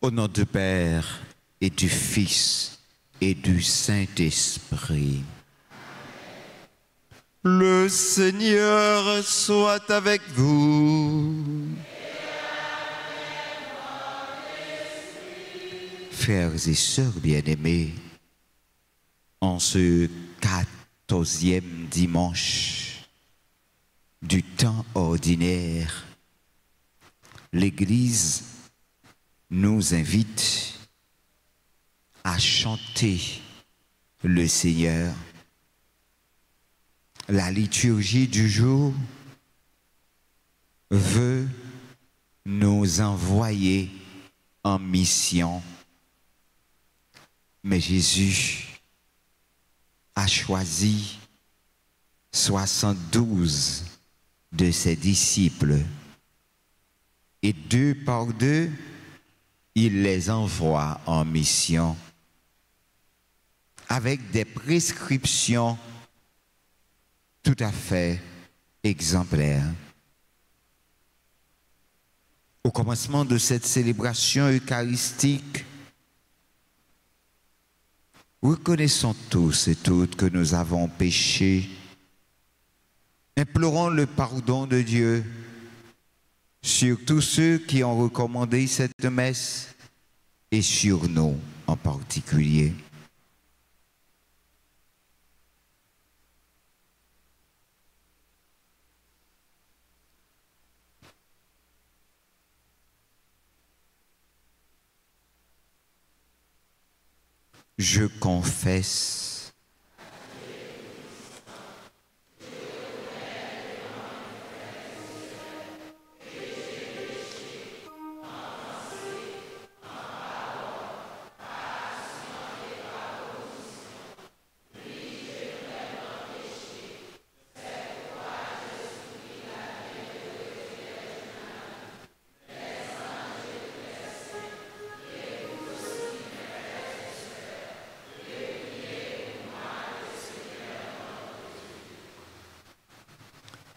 Au nom du Père et du Fils et du Saint-Esprit. Le Seigneur soit avec vous. Frères et sœurs bien-aimés, en ce 14e dimanche du temps ordinaire, l'Église nous invite à chanter le Seigneur. La liturgie du jour veut nous envoyer en mission. Mais Jésus a choisi 72 de ses disciples et 2 par 2, il les envoie en mission avec des prescriptions tout à fait exemplaires. Au commencement de cette célébration eucharistique, reconnaissons tous et toutes que nous avons péché. Implorons le pardon de Dieu sur tous ceux qui ont recommandé cette messe et sur nous en particulier. Je confesse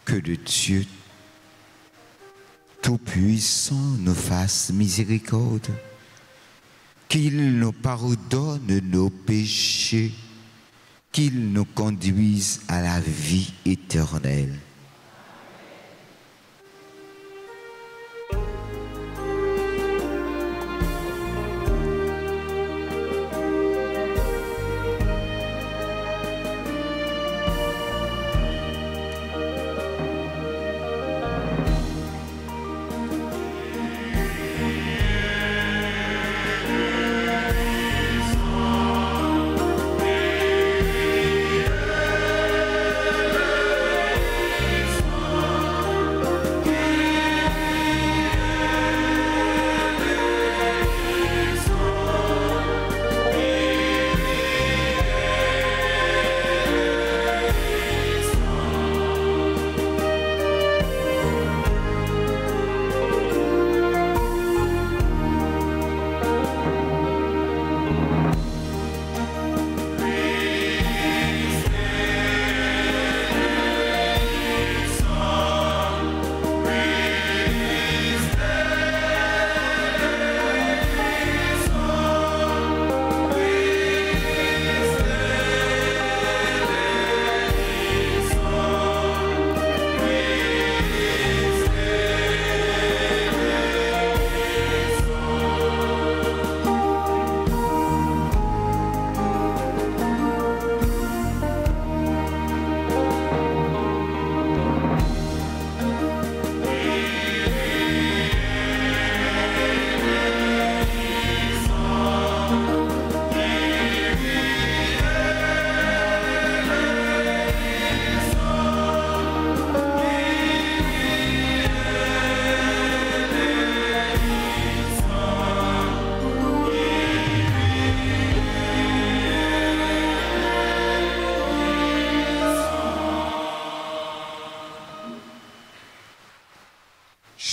que le Dieu Tout-Puissant nous fasse miséricorde, qu'il nous pardonne nos péchés, qu'il nous conduise à la vie éternelle.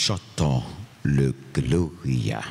Chantons le Gloria.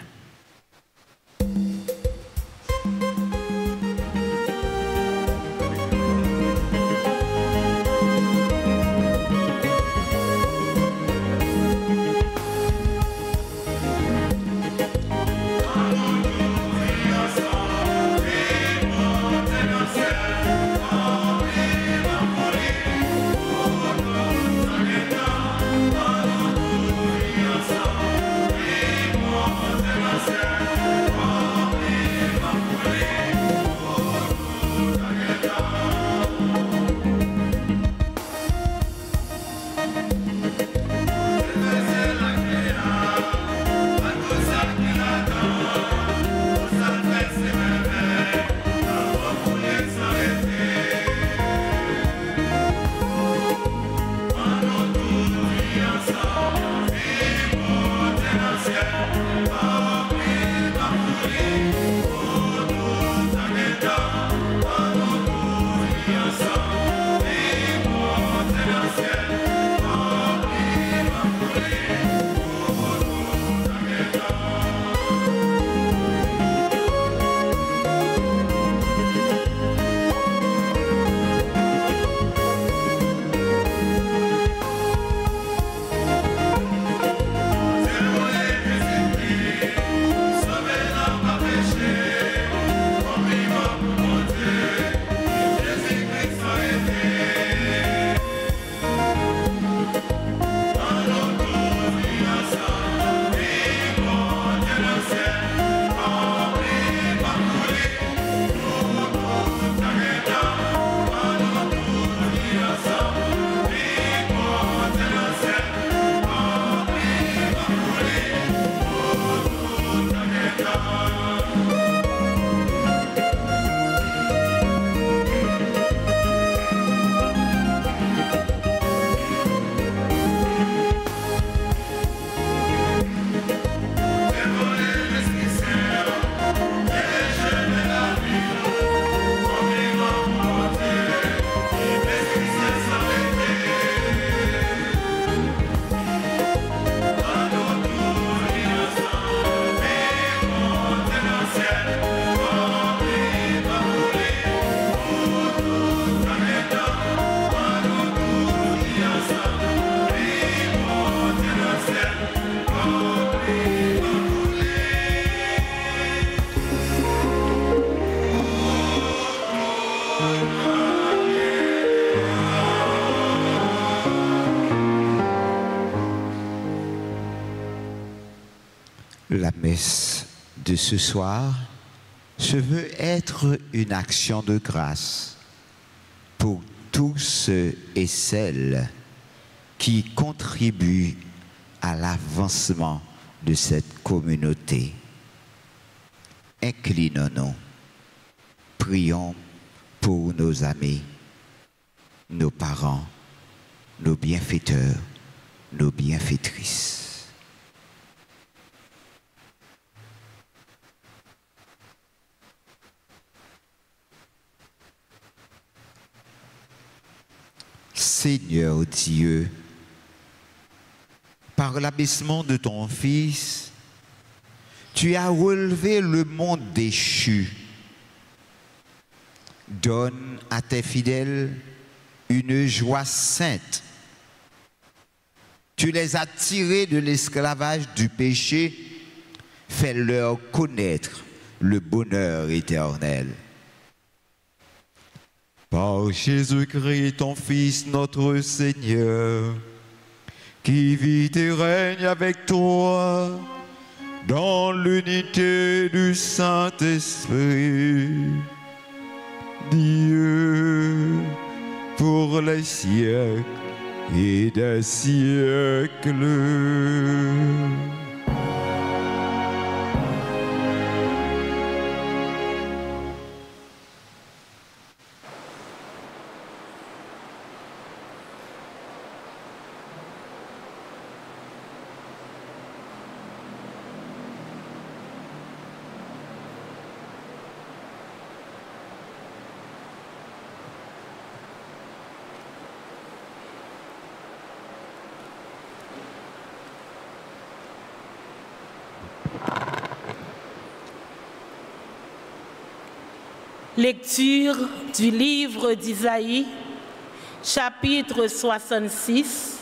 La messe de ce soir se veut être une action de grâce pour tous ceux et celles qui contribuent à l'avancement de cette communauté. Inclinons-nous, prions pour nos amis, nos parents, nos bienfaiteurs, nos bienfaitrices. Seigneur Dieu, par l'abaissement de ton Fils, tu as relevé le monde déchu. Donne à tes fidèles une joie sainte. Tu les as tirés de l'esclavage du péché, fais-leur connaître le bonheur éternel. Par Jésus-Christ, ton Fils, notre Seigneur, qui vit et règne avec toi dans l'unité du Saint-Esprit, Dieu, pour les siècles et des siècles. Lecture du livre d'Isaïe, chapitre 66,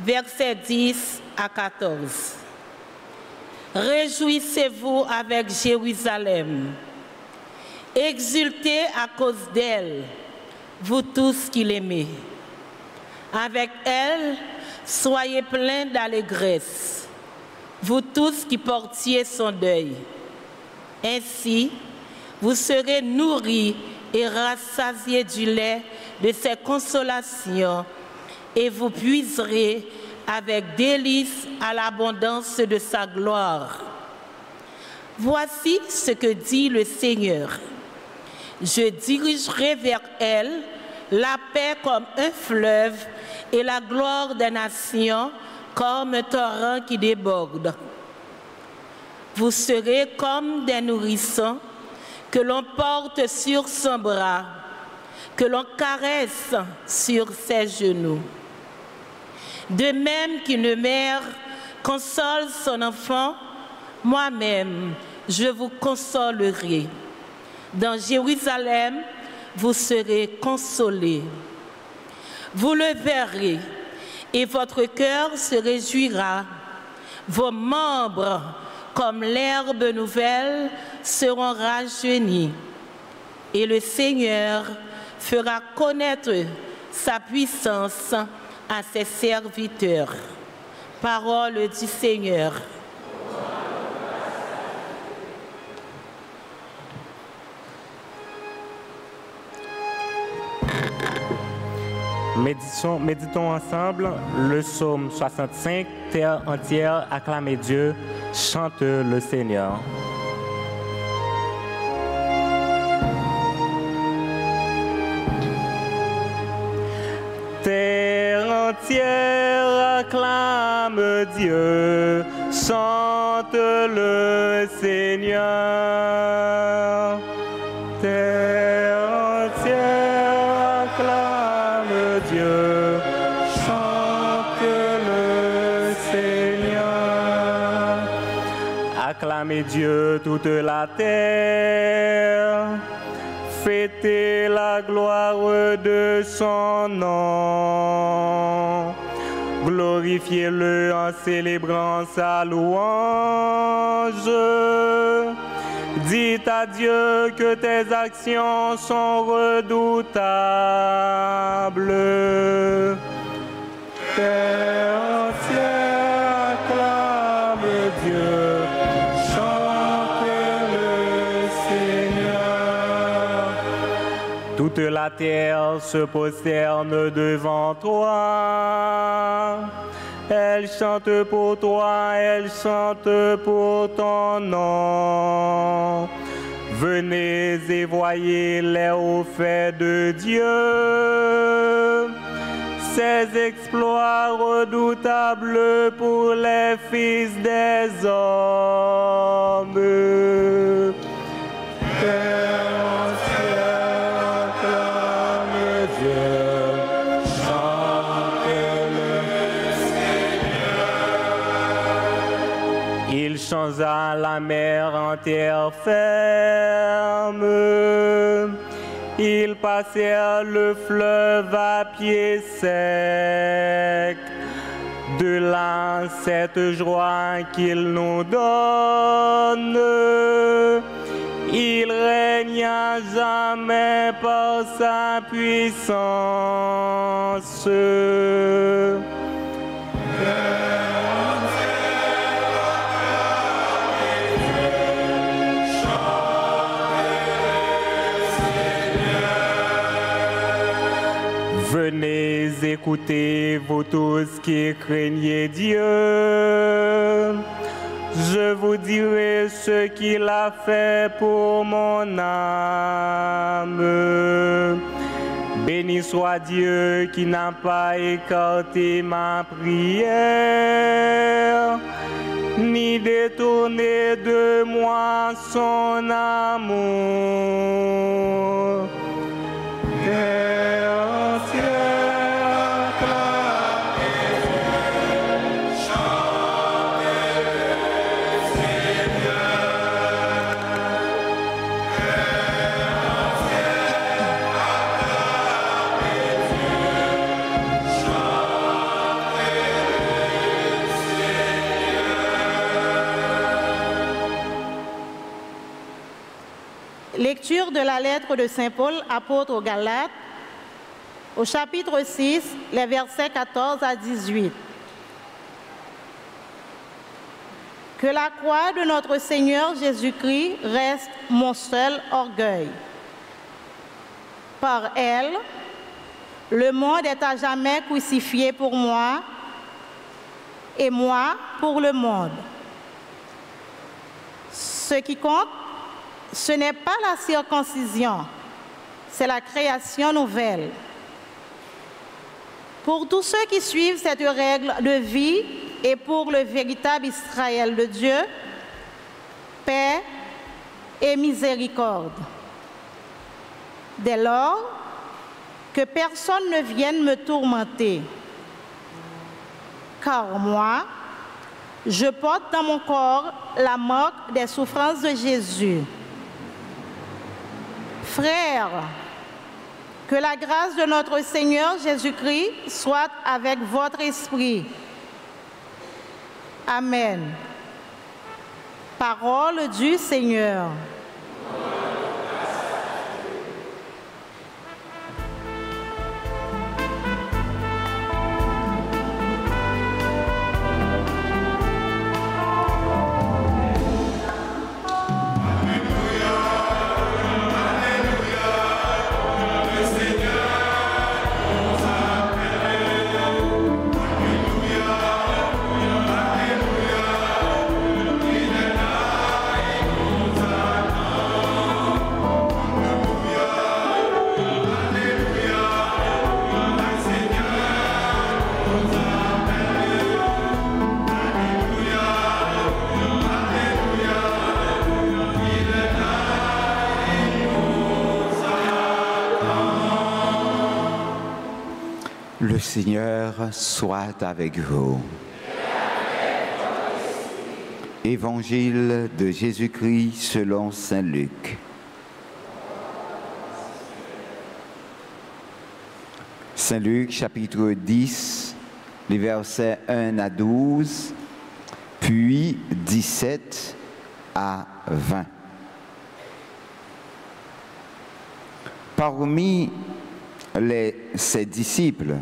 versets 10 à 14. Réjouissez-vous avec Jérusalem, exultez à cause d'elle, vous tous qui l'aimez. Avec elle, soyez pleins d'allégresse, vous tous qui portiez son deuil. Ainsi, vous serez nourris et rassasiés du lait de ses consolations, et vous puiserez avec délice à l'abondance de sa gloire. Voici ce que dit le Seigneur. Je dirigerai vers elle la paix comme un fleuve et la gloire des nations comme un torrent qui déborde. Vous serez comme des nourrissons que l'on porte sur son bras, que l'on caresse sur ses genoux. De même qu'une mère console son enfant, moi-même, je vous consolerai. Dans Jérusalem, vous serez consolés. Vous le verrez, et votre cœur se réjouira. Vos membres, comme l'herbe nouvelle, seront rajeunis. Et le Seigneur fera connaître sa puissance à ses serviteurs. Parole du Seigneur. Méditons ensemble le psaume 65, Terre entière, acclamez Dieu, chante le Seigneur. Terre entière, acclame Dieu, chante le Seigneur. Terre entière, acclame Dieu, chante le Seigneur. Acclamez Dieu toute la terre, fêtez la gloire de son nom. Glorifiez-le en célébrant sa louange. Dites à Dieu que tes actions sont redoutables. Terre entière, acclame Dieu, Toute la terre se prosterne devant toi. Elle chante pour toi, elle chante pour ton nom. Venez et voyez les hauts faits de Dieu, ses exploits redoutables pour les fils des hommes. Terre entière acclame Dieu, chante-le Seigneur. Il changea la mer en terre ferme. Ils passèrent le fleuve à pied sec. De là, cette joie qu'il nous donne, il règne à jamais par sa puissance. Venez écouter, vous tous qui craignez Dieu. Je vous dirai ce qu'il a fait pour mon âme. Béni soit Dieu qui n'a pas écarté ma prière, ni détourné de moi son amour. Terre entière acclame Dieu, chante le Seigneur. Terre entière acclame Dieu, chante le Seigneur. Lecture de la lettre de Saint Paul, apôtre aux Galates, au chapitre 6, les versets 14 à 18. Que la croix de notre Seigneur Jésus-Christ reste mon seul orgueil. Par elle, le monde est à jamais crucifié pour moi et moi pour le monde. Ce qui compte, ce n'est pas la circoncision, c'est la création nouvelle. Pour tous ceux qui suivent cette règle de vie et pour le véritable Israël de Dieu, paix et miséricorde. Dès lors, que personne ne vienne me tourmenter, car moi, je porte dans mon corps la marque des souffrances de Jésus. Frères, que la grâce de notre Seigneur Jésus-Christ soit avec votre esprit. Amen. Parole du Seigneur. Le Seigneur soit avec vous. Évangile de Jésus-Christ selon saint Luc. Saint Luc, chapitre 10, les versets 1 à 12, puis 17 à 20. Parmi ses disciples,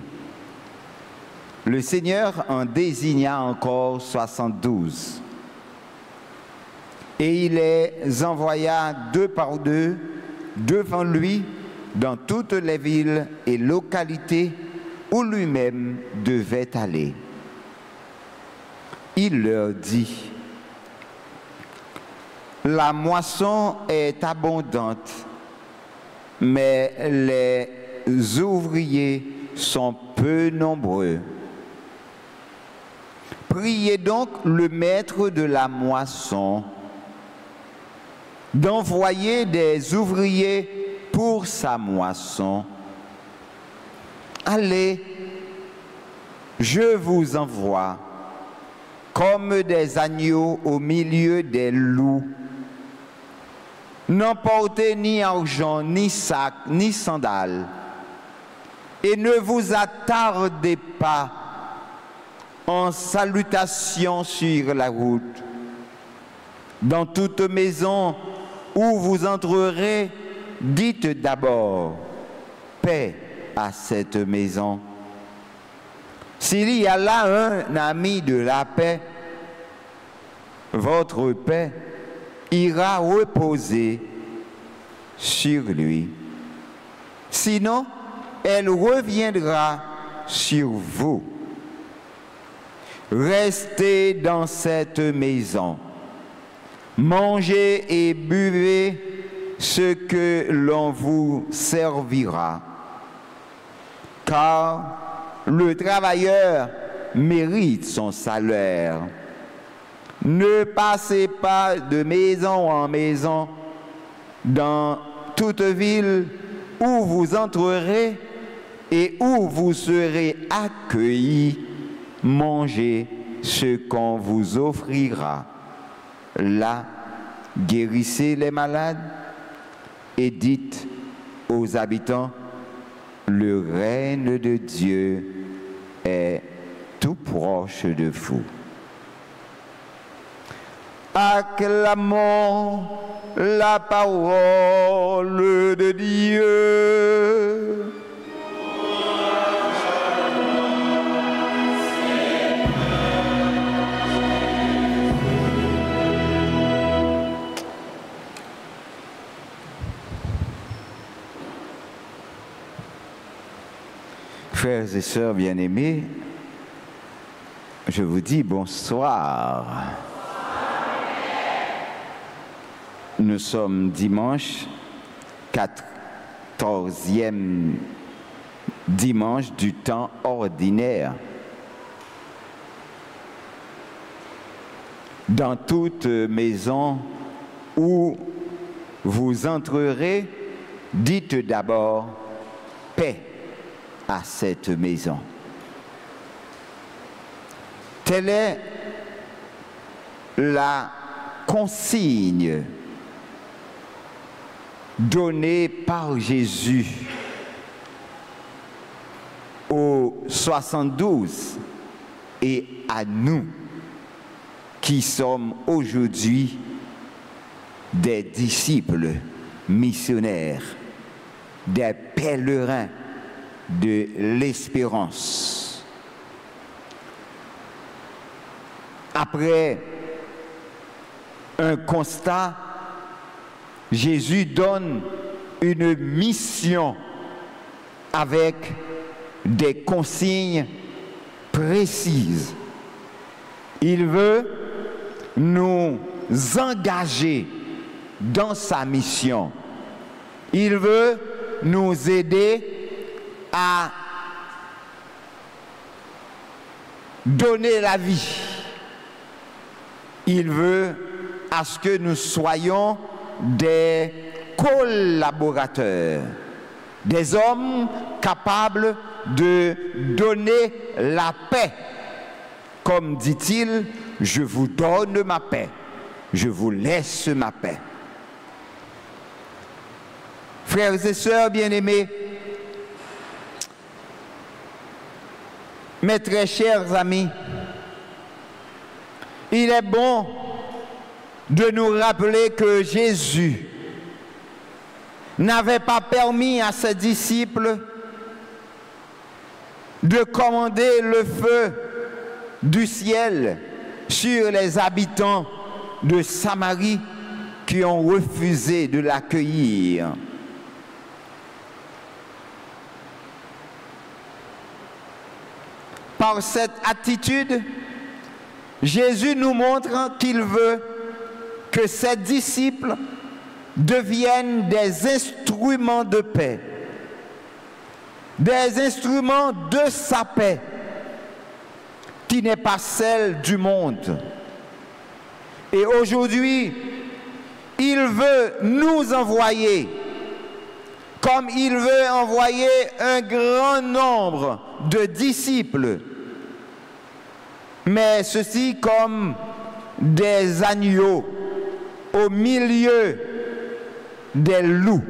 le Seigneur en désigna encore 72 et il les envoya deux par deux devant lui dans toutes les villes et localités où lui-même devait aller. Il leur dit, « La moisson est abondante, mais les ouvriers sont peu nombreux. Priez donc le maître de la moisson d'envoyer des ouvriers pour sa moisson. Allez, je vous envoie comme des agneaux au milieu des loups. N'emportez ni argent, ni sac, ni sandales, et ne vous attardez pas en salutation sur la route. Dans toute maison où vous entrerez, dites d'abord paix à cette maison. S'il y a là un ami de la paix, votre paix ira reposer sur lui. Sinon, elle reviendra sur vous. Restez dans cette maison. Mangez et buvez ce que l'on vous servira. Car le travailleur mérite son salaire. Ne passez pas de maison en maison dans toute ville où vous entrerez et où vous serez accueillis. Mangez ce qu'on vous offrira. Là, guérissez les malades et dites aux habitants, le règne de Dieu est tout proche de vous. Acclamons la parole de Dieu. Frères et sœurs bien-aimés, je vous dis bonsoir. Nous sommes dimanche, 14e dimanche du temps ordinaire. Dans toute maison où vous entrerez, dites d'abord paix à cette maison. Telle est la consigne donnée par Jésus aux 72 et à nous qui sommes aujourd'hui des disciples missionnaires, des pèlerins de l'espérance. Après un constat, Jésus donne une mission avec des consignes précises. Il veut nous engager dans sa mission. Il veut nous aider à donner la vie. Il veut à ce que nous soyons des collaborateurs, des hommes capables de donner la paix. Comme dit-il, je vous donne ma paix, je vous laisse ma paix. Frères et sœurs bien-aimés, mes très chers amis, il est bon de nous rappeler que Jésus n'avait pas permis à ses disciples de commander le feu du ciel sur les habitants de Samarie qui ont refusé de l'accueillir. par cette attitude, Jésus nous montre qu'il veut que ses disciples deviennent des instruments de paix, des instruments de sa paix, qui n'est pas celle du monde. Et aujourd'hui, il veut nous envoyer, comme il veut envoyer un grand nombre de disciples, mais ceci comme des agneaux au milieu des loups,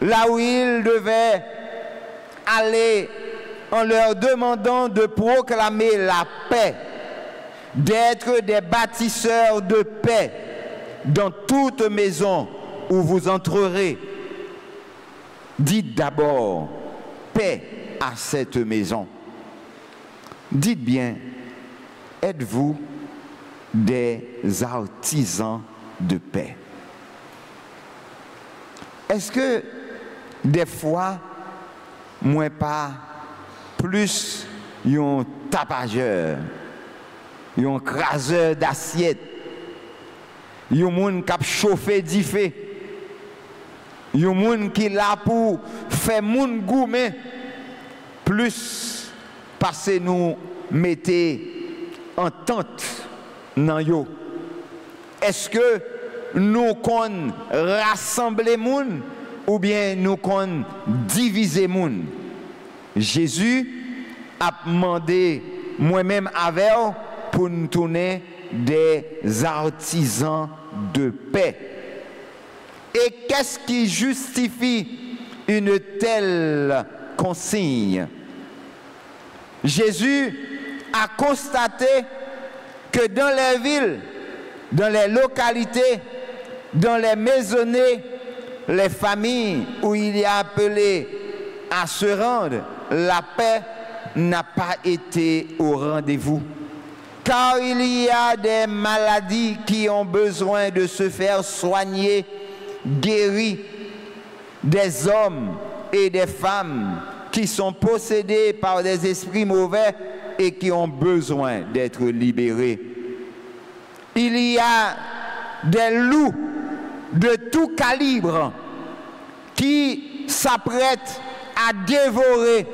là où il devait aller en leur demandant de proclamer la paix, d'être des bâtisseurs de paix dans toute maison où vous entrerez. Dites d'abord paix à cette maison. Dites bien, êtes-vous des artisans de paix? Est-ce que des fois, moins pas plus un tapageur, un craseur d'assiettes, un monde qui a chauffé d'ifé, un monde qui est là pour faire moun gourmet, plus parce que nous mettez en tente dans yo. Est-ce que nous qu'on rassembler moun ou bien nous qu'on diviser moun? Jésus a demandé moi-même avec pour nous tourner des artisans de paix. Et qu'est-ce qui justifie une telle consigne? Jésus a constaté que dans les villes, dans les localités, dans les maisonnées, les familles où il y a appelé à se rendre, la paix n'a pas été au rendez-vous. Car il y a des maladies qui ont besoin de se faire soigner, guérir, des hommes et des femmes qui sont possédés par des esprits mauvais et qui ont besoin d'être libérés. Il y a des loups de tout calibre qui s'apprêtent à dévorer.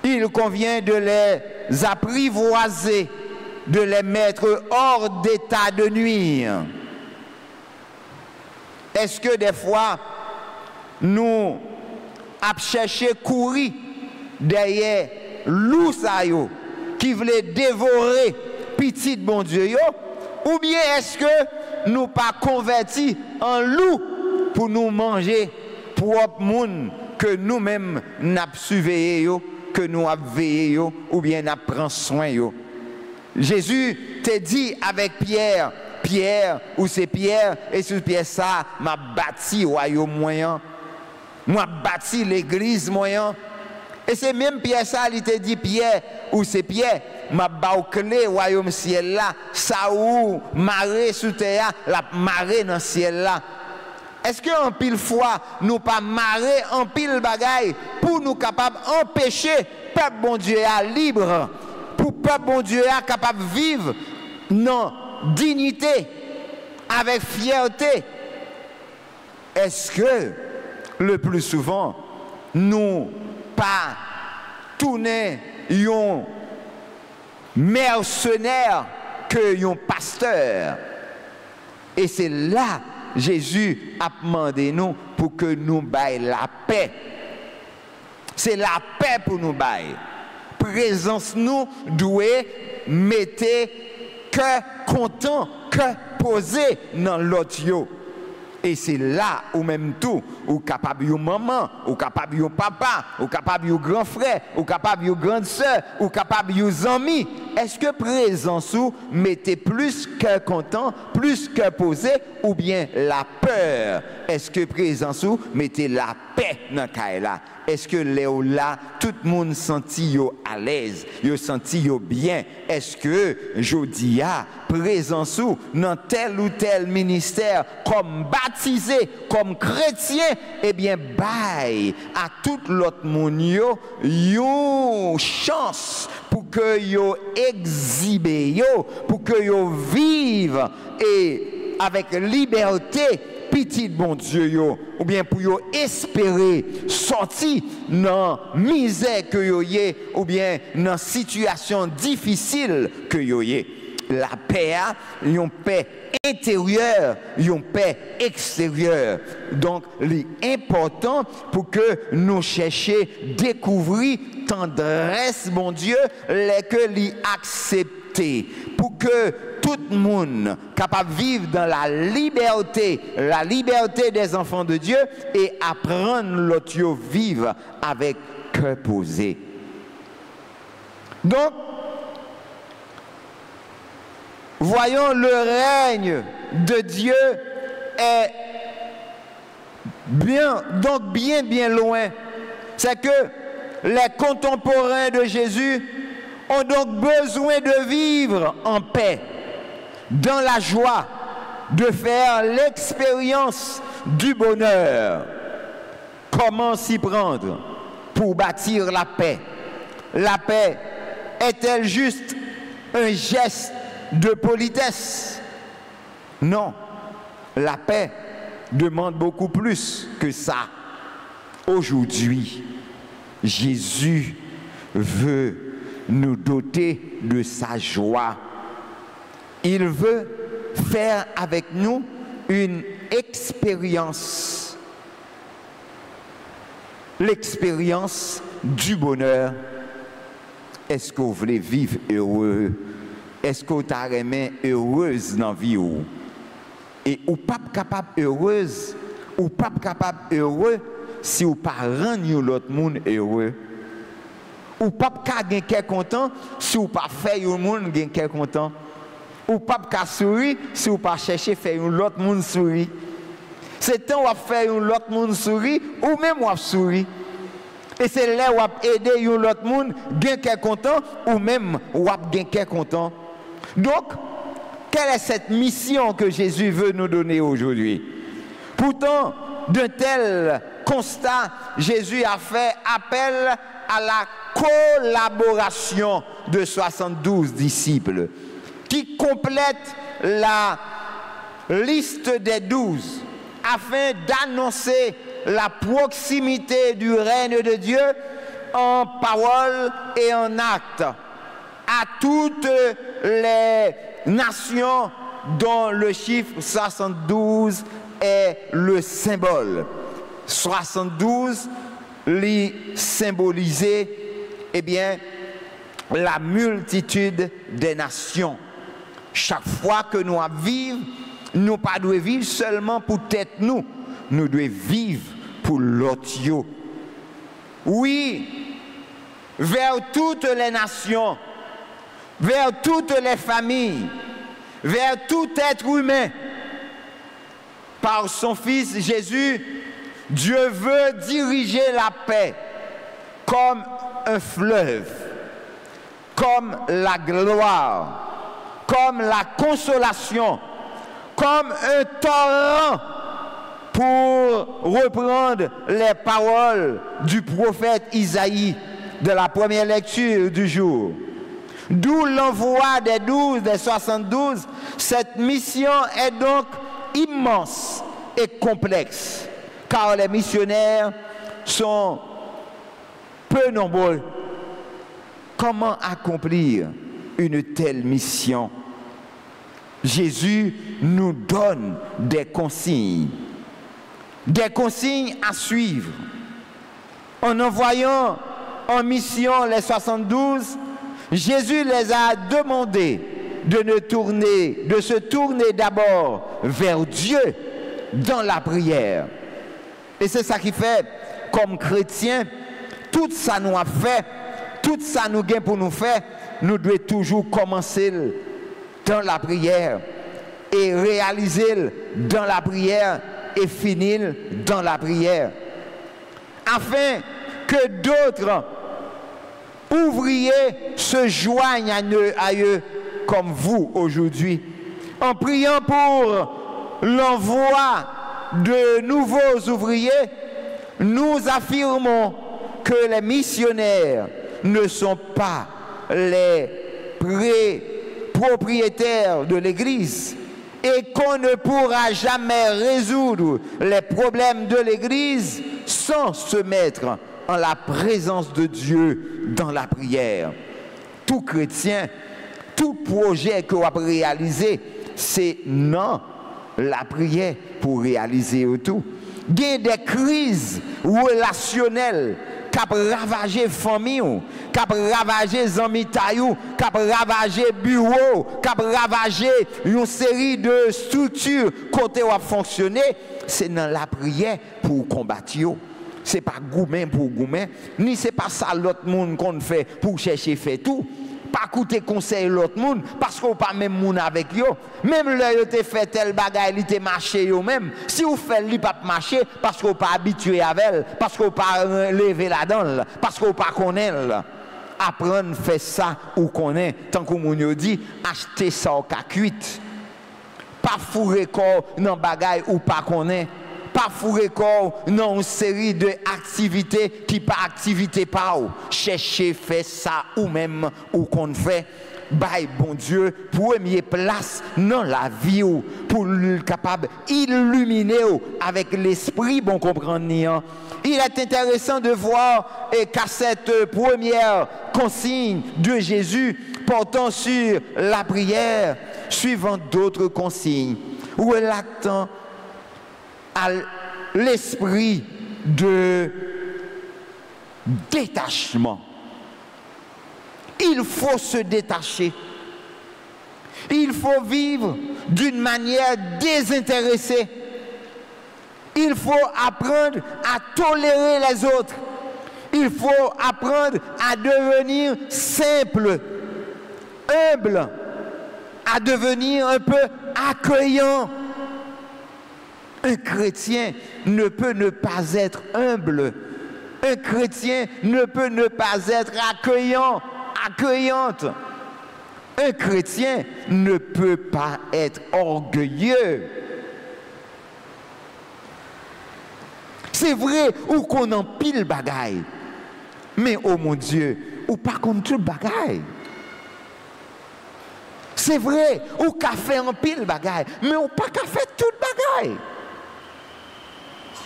Il convient de les apprivoiser, de les mettre hors d'état de nuire. Est-ce que des fois, nous avons cherché courir derrière loup ça yo, qui voulait dévorer petit bon Dieu yo, ou bien est-ce que nous pas convertis en loup pour nous manger propre monde que nous-mêmes n'a surveillé yo, que nous avons veillé yo, ou bien n'a prend soin yo? Jésus t'a dit avec Pierre, Pierre, ou c'est Pierre, et sur Pierre ça, m'a bâti royaume moyen, m'a bâti l'église moyen. Et c'est même Pierre ça, il t'a dit Pierre, ou c'est Pierre, m'a bâclé royaume ciel là, ça ou marée sous terre, la marée dans ciel là. Est-ce qu'en pile fois, nous pas marrer en pile bagaille pour nous capables d'empêcher peuple bon Dieu à libre, pour peuple bon Dieu à capable de vivre non dignité, avec fierté? Est-ce que le plus souvent, nous pas tourner un mercenaire que un pasteur? Et c'est là Jésus a demandé nous pour que nous baillons la paix. C'est la paix pour nous bailler. Présence nous doit mettre cœur content, cœur posé dans l'autre. Et c'est là où même tout, ou capable de maman, ou capable de papa, ou capable de grand frère, ou capable de grande soeur, ou capable de amis. Est-ce que présence ou mettez plus cœur content, plus cœur posé, ou bien la peur? Est-ce que présence ou mettez la paix dans le cas là? est-ce que là, tout le monde senti yo à l'aise, yo senti yo bien? Est-ce que jodi a présent sous dans tel ou tel ministère comme baptisé, comme chrétien, eh bien bail à tout l'autre monde yo chance pour que yo exhibe yo, pour que yo vive et avec liberté petit bon Dieu yo, ou bien pour yo espérer sortir dans misère que yo yé, ou bien dans situation difficile que yo yé. La paix a une paix intérieure, une paix extérieure. Donc l'important pour que nous cherchions découvrir tendresse bon Dieu, les que l'y accepter, pour que tout le monde capable de vivre dans la liberté des enfants de Dieu et apprendre l'autre vivre avec cœur posé. Donc, voyons, le règne de Dieu est bien loin. C'est que les contemporains de Jésus ont donc besoin de vivre en paix, dans la joie, de faire l'expérience du bonheur. Comment s'y prendre pour bâtir la paix? La paix est-elle juste un geste de politesse? Non, la paix demande beaucoup plus que ça. Aujourd'hui, Jésus veut nous doter de sa joie. Il veut faire avec nous une expérience. L'expérience du bonheur. Est-ce que vous voulez vivre heureux? Est-ce que vous êtes heureuse dans la vie? Et ou pas capable heureuse, ou pas capable heureux si vous ne rendez pas l'autre monde heureux. Ou pas capable content si vous ne faites pas l'autre monde content. Ou pas capable sourire si vous ne cherchez pas faire l'autre monde sourire. C'est temps où vous faire l'autre monde sourire ou même vous sourire. Et c'est là où vous aider l'autre monde à content ou même vous content. Donc, quelle est cette mission que Jésus veut nous donner aujourd'hui? Pourtant, d'un tel constat, Jésus a fait appel à la collaboration de 72 disciples qui complètent la liste des 12 afin d'annoncer la proximité du règne de Dieu en parole et en acte à toutes les nations dont le chiffre 72 est le symbole. 72 lui symbolisait eh bien la multitude des nations. Chaque fois que nous vivons, nous ne devons pas vivre seulement pour tête nous, nous devons vivre pour l'autre. Oui, vers toutes les nations, vers toutes les familles, vers tout être humain. Par son Fils Jésus, Dieu veut diriger la paix comme un fleuve, comme la gloire, comme la consolation, comme un torrent, pour reprendre les paroles du prophète Isaïe de la première lecture du jour. D'où l'envoi des 12, des 72. Cette mission est donc immense et complexe, car les missionnaires sont peu nombreux. Comment accomplir une telle mission? Jésus nous donne des consignes à suivre. En envoyant en mission les 72, Jésus les a demandé de se tourner d'abord vers Dieu dans la prière. Et c'est ça qui fait, comme chrétiens, tout ça nous a fait, tout ça nous gagne pour nous faire, nous devons toujours commencer dans la prière et réaliser dans la prière et finir dans la prière. Afin que d'autres ouvriers se joignent à eux comme vous aujourd'hui. En priant pour l'envoi de nouveaux ouvriers, nous affirmons que les missionnaires ne sont pas les propriétaires de l'Église et qu'on ne pourra jamais résoudre les problèmes de l'Église sans se mettre en la présence de Dieu dans la prière. Tout chrétien, tout projet qu'on va réaliser, c'est non la prière pour réaliser tout. Il y a des crises relationnelles qui ont ravagé la famille, qui ont ravagé les amis, qui ont ravagé le bureau, qui ont ravagé une série de structures côté où fonctionner. C'est dans la prière pour combattre. Ce n'est pas gourmet pour gourmet, ni c'est pas ça l'autre monde qu'on fait pour chercher faire tout. Pas écouter conseil l'autre monde parce qu'on pas même monde avec eux. Même là yo te fait tel bagaille, il te marché yo même. Si vous faites li pas marcher parce qu'on pas habitué avec elle, parce qu'on pas lever la dent, parce qu'on pas connaît. Apprendre faire ça ou connaît tant que moun yo dit acheter ça au cas cuite. Pas fourrer corps dans bagaille ou pas connaît. Pas fourrer corps dans une série d'activités qui pas activité pas ou. Chercher faire ça ou même ou qu'on fait. Bye bon Dieu, première place dans la vie ou pour le capable illuminer avec l'esprit bon comprendre. Il est intéressant de voir qu'à cette première consigne de Jésus portant sur la prière, suivant d'autres consignes, où elle attend à l'esprit de détachement. Il faut se détacher. Il faut vivre d'une manière désintéressée. Il faut apprendre à tolérer les autres. Il faut apprendre à devenir simple, humble, à devenir un peu accueillant. Un chrétien ne peut ne pas être humble. Un chrétien ne peut ne pas être accueillant, accueillante. Un chrétien ne peut pas être orgueilleux. C'est vrai, ou qu'on empile bagaille. Mais oh mon Dieu, ou pas comme tout bagaille. C'est vrai, ou qu'a fait empile bagaille, mais ou pas qu'a fait tout bagaille.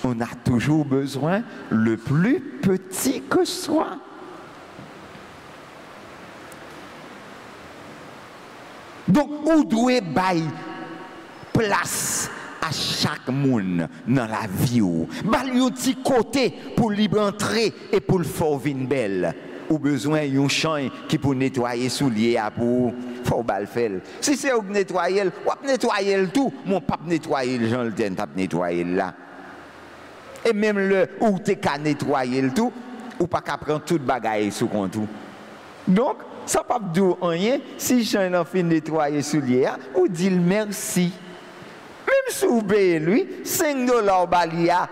On a toujours besoin le plus petit que soit. Donc, où doit bailler place à chaque monde dans la vie ou bailler un petit côté pour libre entrer et pour le faire venir belle. Ou besoin d'un champ qui pour nettoyer souliers pour faut bal faire. Si c'est pour nettoyer, ou nettoyer le tout, mon pas nettoyer le gens le tient pas nettoyer là. Et même le où tu qu'à nettoyer le tout, ou pas qu'à prendre toute bagaille sous compte tout. Donc ça pas dire rien si j'en ai fait nettoyer souliers ou dit merci. Même si vous payez lui $5 balia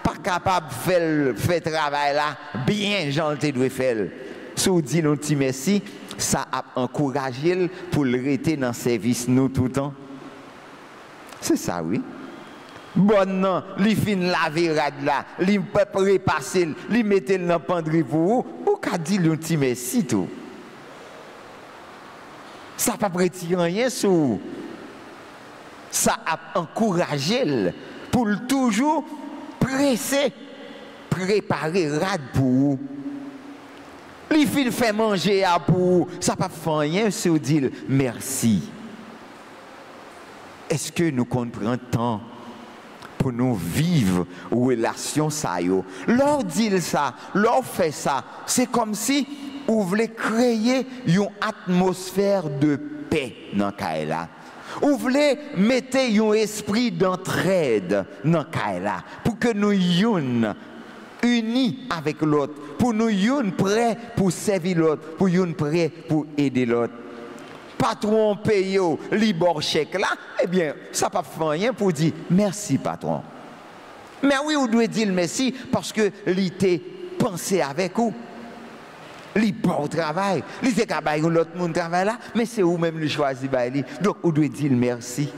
pas capable de faire travail là bien j'en te doit faire. Si vous dites un petit merci, ça a encouragé pour le rester dans le service nous tout le temps. C'est ça oui. Bon non, li fin laver rad là, li repasser, li mettre dans pendri pour vous, ou ka dit un petit merci tout. Ça n'a pas prêté rien sur. Ça a encouragé pour toujours presser, préparer rad pour vous. Les filles fait manger à pour ça n'a pas fait rien sur dire merci. Est-ce que nous comprenons tant pour nous vivre relation ça yo? Leur dire ça, leur fait ça, c'est comme si vous voulez créer une atmosphère de paix dans Kaila. Vous voulez mettre un esprit d'entraide dans Kaila pour que nous soyons unis avec l'autre, pour nous soyons prêts pour servir l'autre, pour nous prêts pour aider l'autre. Patron paye libre chèque là, eh bien, ça pas fait rien pour dire merci patron. Mais oui, vous devez dire merci parce que l'été penser avec vous. Il pas au travail. Il dit que l'autre monde travaille là, mais c'est vous-même qui choisit. Donc, vous devez dire merci.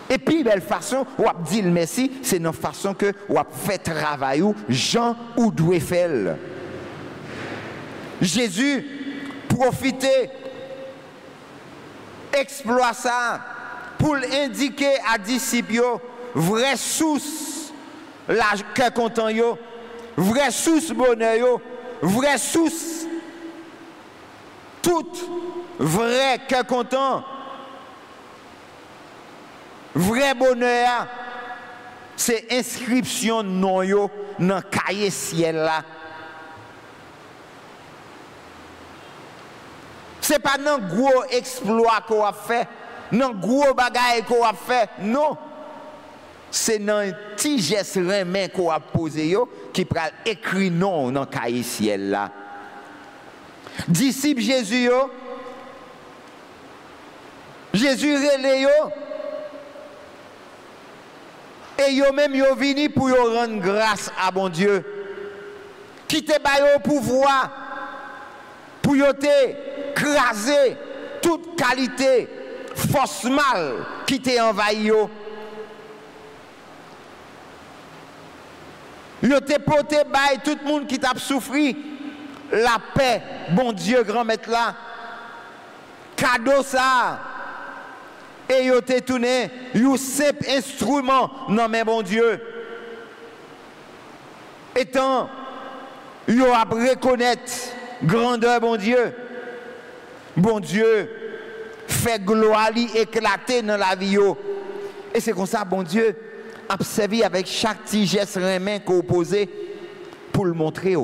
Et puis, belle façon, vous dire merci, c'est une façon que vous fait travail, Jean ou doit faire. Jésus, profitez, exploite ça pour indiquer à disciples, vraie source, la cœur content, vraie source bonheur, vraie source, toute vraie cœur content. Vrai bonheur, c'est inscription non yo dans cahier ciel là. C'est pas un gros exploit qu'on a fait, un gros bagage qu'on a fait, non. C'est un petit geste remin qu'on a posé yo qui pral écrit non dans cahier ciel là. Disciples Jésus yo, Jésus relé yo. Et yo même yo vini pour yo rendre grâce à bon Dieu. Qui te baille au pouvoir pour yo te craser toute qualité, force mal qui te envahi yo. Yo te porté baille tout le monde qui t'a souffri la paix, bon Dieu grand maître là. Cadeau ça. Et yo te tourné un simple instrument non mais bon Dieu. Étant yo a reconnaître grandeur bon Dieu. Bon Dieu fait gloire éclater dans la vie yo. Et c'est comme ça bon Dieu a servi avec chaque petit geste main qu'on posait pour le montrer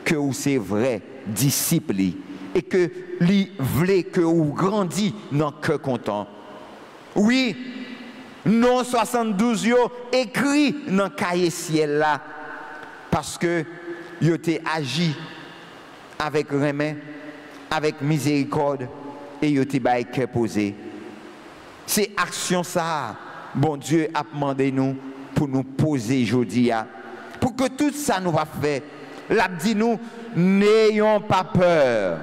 que c'est vrai disciple et que lui voulait que vous grandit dans le cœur content. Oui, non 72 yo écrit dans le cahier ciel là parce que yo te agi avec remède, avec miséricorde et yo te bail cœur posé. C'est action ça, bon Dieu a demandé nous pour nous poser aujourd'hui pour que tout ça nous va faire. L'a dit nous n'ayons pas peur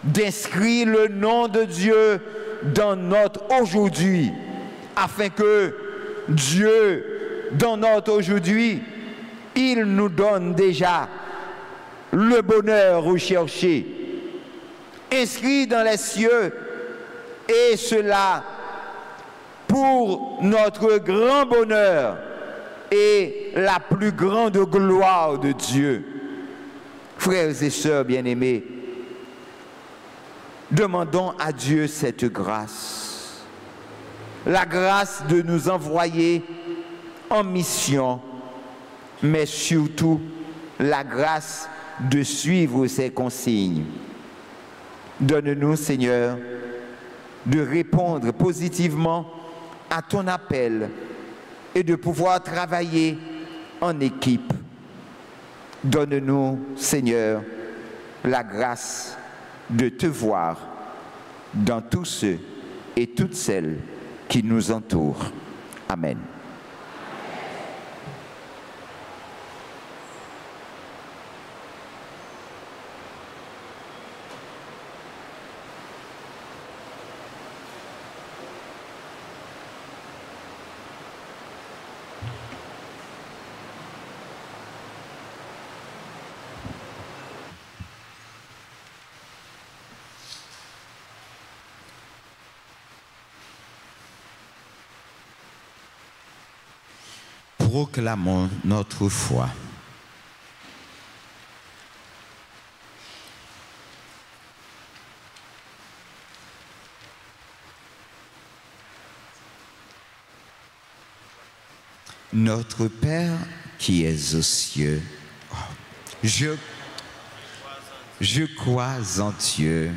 d'inscrire le nom de Dieu dans notre aujourd'hui, afin que Dieu, dans notre aujourd'hui, il nous donne déjà le bonheur recherché, inscrit dans les cieux, et cela pour notre grand bonheur et la plus grande gloire de Dieu. Frères et sœurs bien-aimés, demandons à Dieu cette grâce. La grâce de nous envoyer en mission, mais surtout la grâce de suivre ses consignes. Donne-nous, Seigneur, de répondre positivement à ton appel et de pouvoir travailler en équipe. Donne-nous, Seigneur, la grâce de te voir dans tous ceux et toutes celles qui nous entourent. Amen. Proclamons notre foi. Notre Père qui es aux cieux, je crois en Dieu.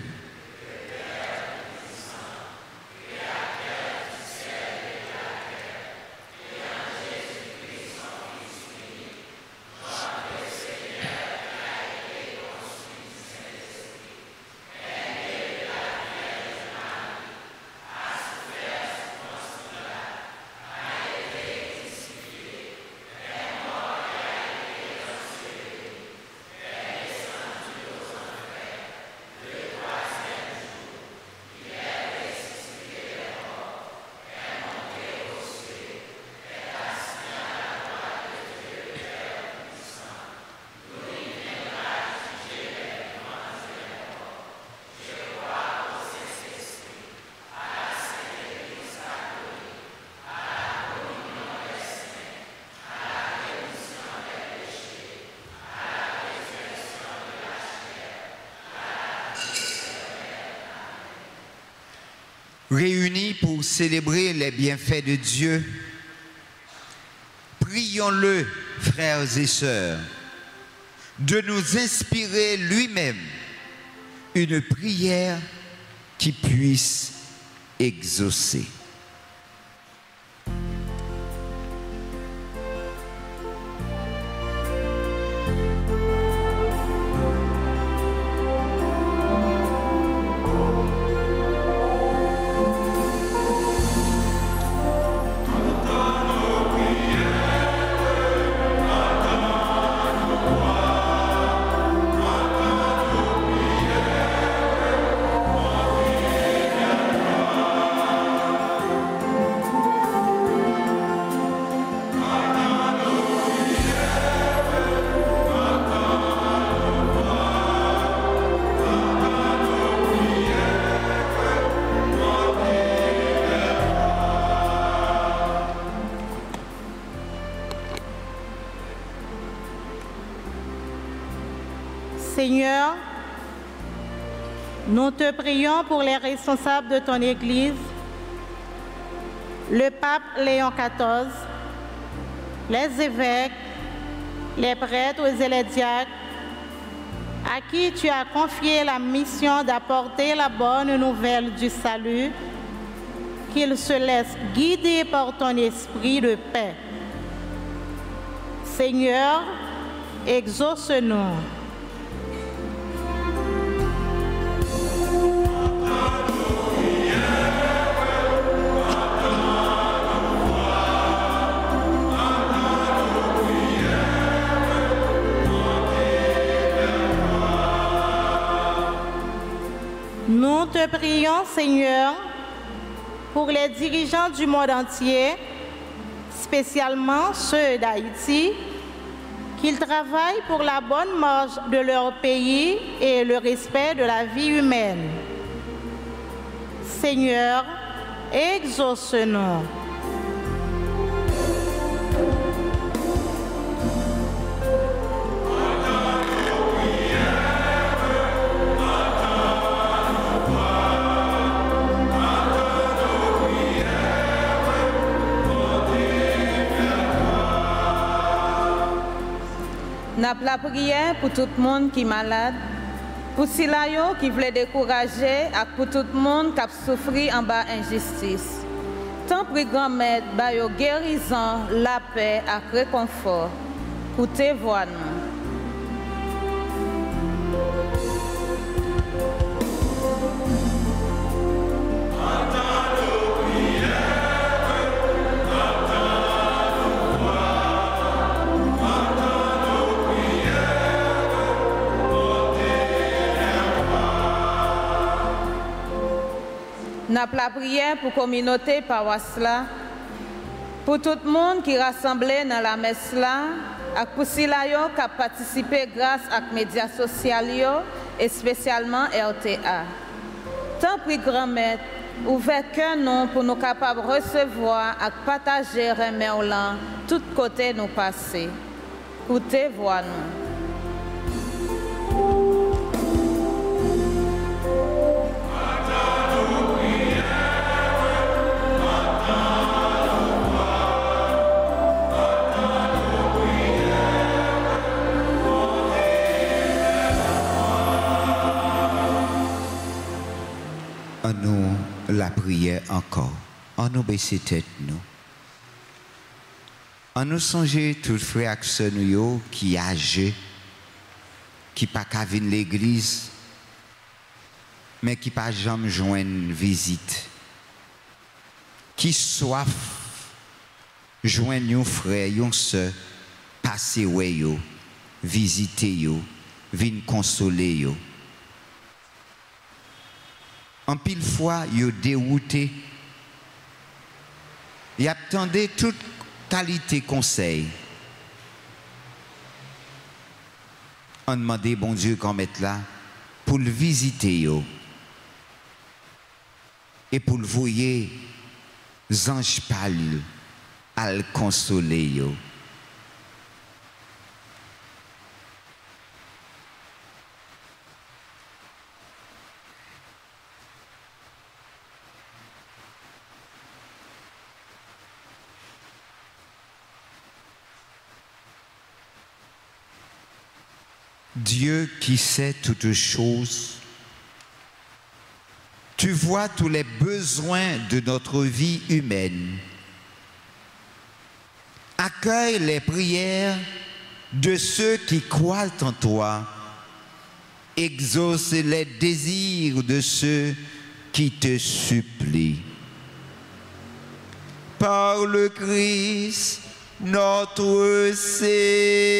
réunis pour célébrer les bienfaits de Dieu, prions-le, frères et sœurs, de nous inspirer lui-même une prière qui puisse exaucer. Seigneur, nous te prions pour les responsables de ton Église, le pape Léon XIV, les évêques, les prêtres et les diacres, à qui tu as confié la mission d'apporter la bonne nouvelle du salut, qu'ils se laissent guider par ton esprit de paix. Seigneur, exauce-nous. Nous te prions, Seigneur, pour les dirigeants du monde entier, spécialement ceux d'Haïti, qu'ils travaillent pour la bonne marche de leur pays et le respect de la vie humaine. Seigneur, exauce-nous. N'a la prière pour tout le monde qui est malade, pour ceux qui veulent décourager et pour tout le monde qui a souffert en bas injustice. Tant pis grand-mère, bayo guérison, la paix et réconfort. Écoutez voix nous. N'a la prière pour la communauté paroisse là, pour tout le monde qui est rassemblé dans la messe là, et pour ceux qui ont participé grâce aux médias sociaux et spécialement RTA. Tant pis grand-mère, ouvert cœur nous pour nous capables de recevoir et partager remède là, tout côté nous passer. Écoutez, voix nous. En nous la prière encore, en nous baisser tête nous, en nous songer tout frère qui âgé, qui pas qu'à venir l'église, mais qui pas jamais joindre visite, qui soif joindre un frère, une sœur, passer ouais yo, visiter yo, venir consoler yo. En pile fois, yo dérouté. Y attendait toute qualité conseil. On demandait bon Dieu qu'on mette là pour le visiter yo. Et pour le voyer ange pâle à le consoler yo. Dieu qui sait toutes choses, tu vois tous les besoins de notre vie humaine. Accueille les prières de ceux qui croient en toi. Exauce les désirs de ceux qui te supplient. Par le Christ, notre Seigneur.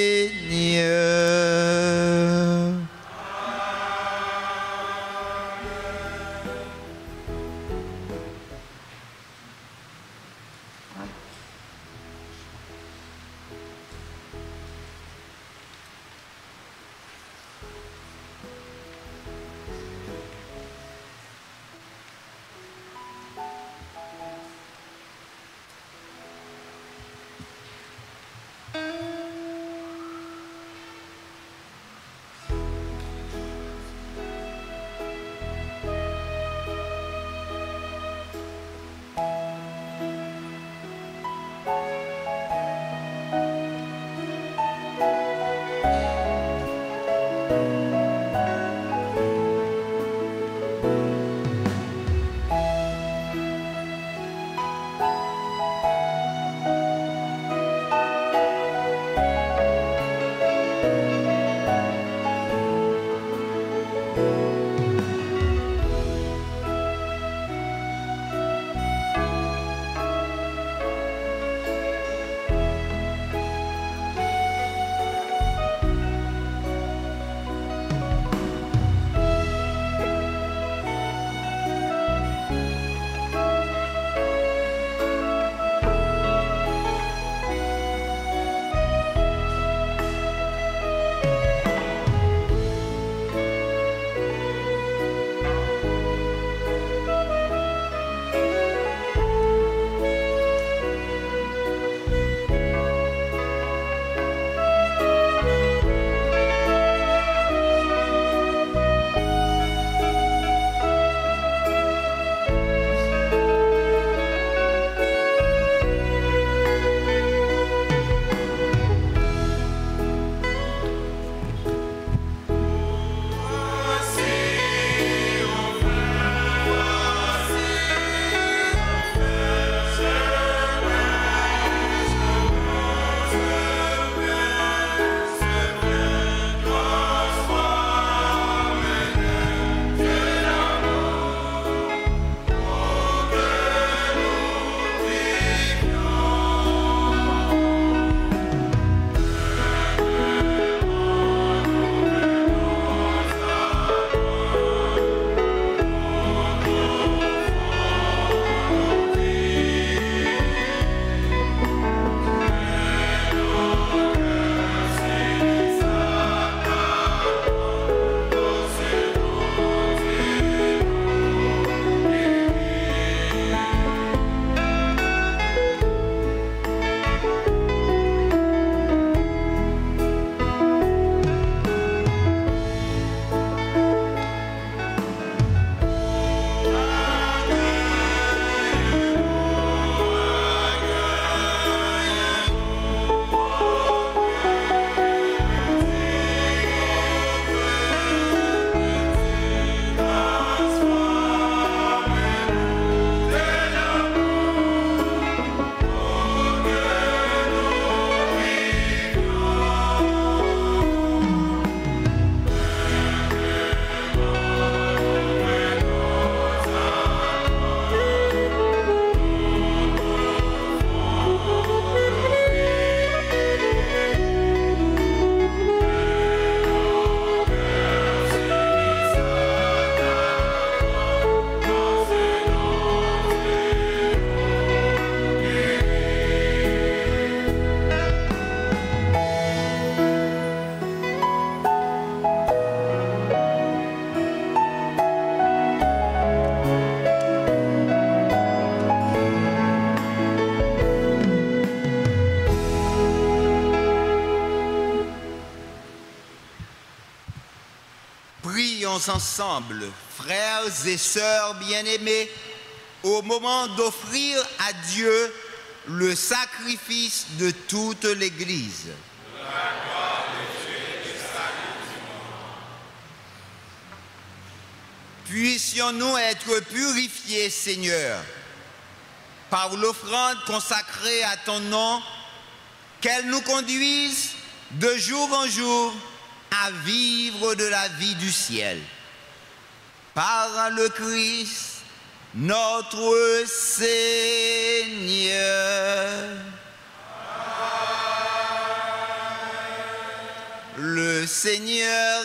Prions ensemble, frères et sœurs bien-aimés, au moment d'offrir à Dieu le sacrifice de toute l'Église. De la gloire de Dieu et du salut du monde. puissions-nous être purifiés, Seigneur, par l'offrande consacrée à ton nom, qu'elle nous conduise de jour en jour à vivre de la vie du ciel. Par le Christ, notre Seigneur. Le Seigneur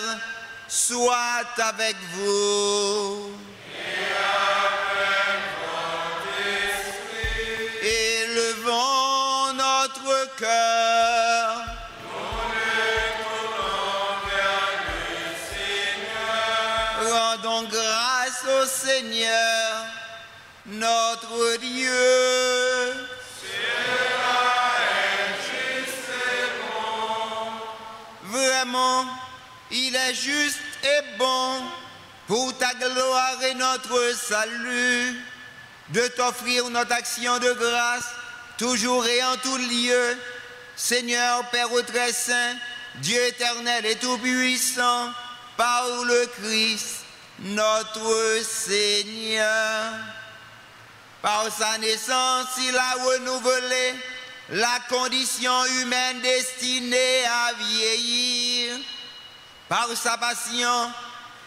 soit avec vous. Et avec votre esprit. Élevons notre cœur. Nous le tournons vers le Seigneur. Rendons grâce au Seigneur, notre Dieu. Vraiment, il est juste et bon pour ta gloire et notre salut de t'offrir notre action de grâce toujours et en tout lieu. Seigneur Père très saint, Dieu éternel et tout-puissant, par le Christ, notre Seigneur. Par sa naissance, il a renouvelé la condition humaine destinée à vieillir. Par sa passion,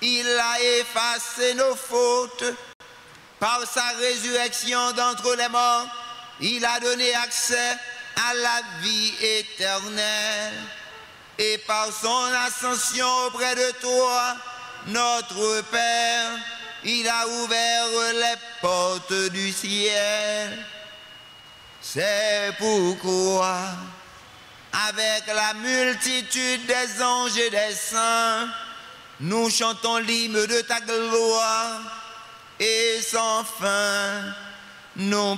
il a effacé nos fautes. Par sa résurrection d'entre les morts, il a donné accès à la vie éternelle. Et par son ascension auprès de toi, notre Père, il a ouvert les portes du ciel. C'est pourquoi, avec la multitude des anges et des saints, nous chantons l'hymne de ta gloire et sans fin, nous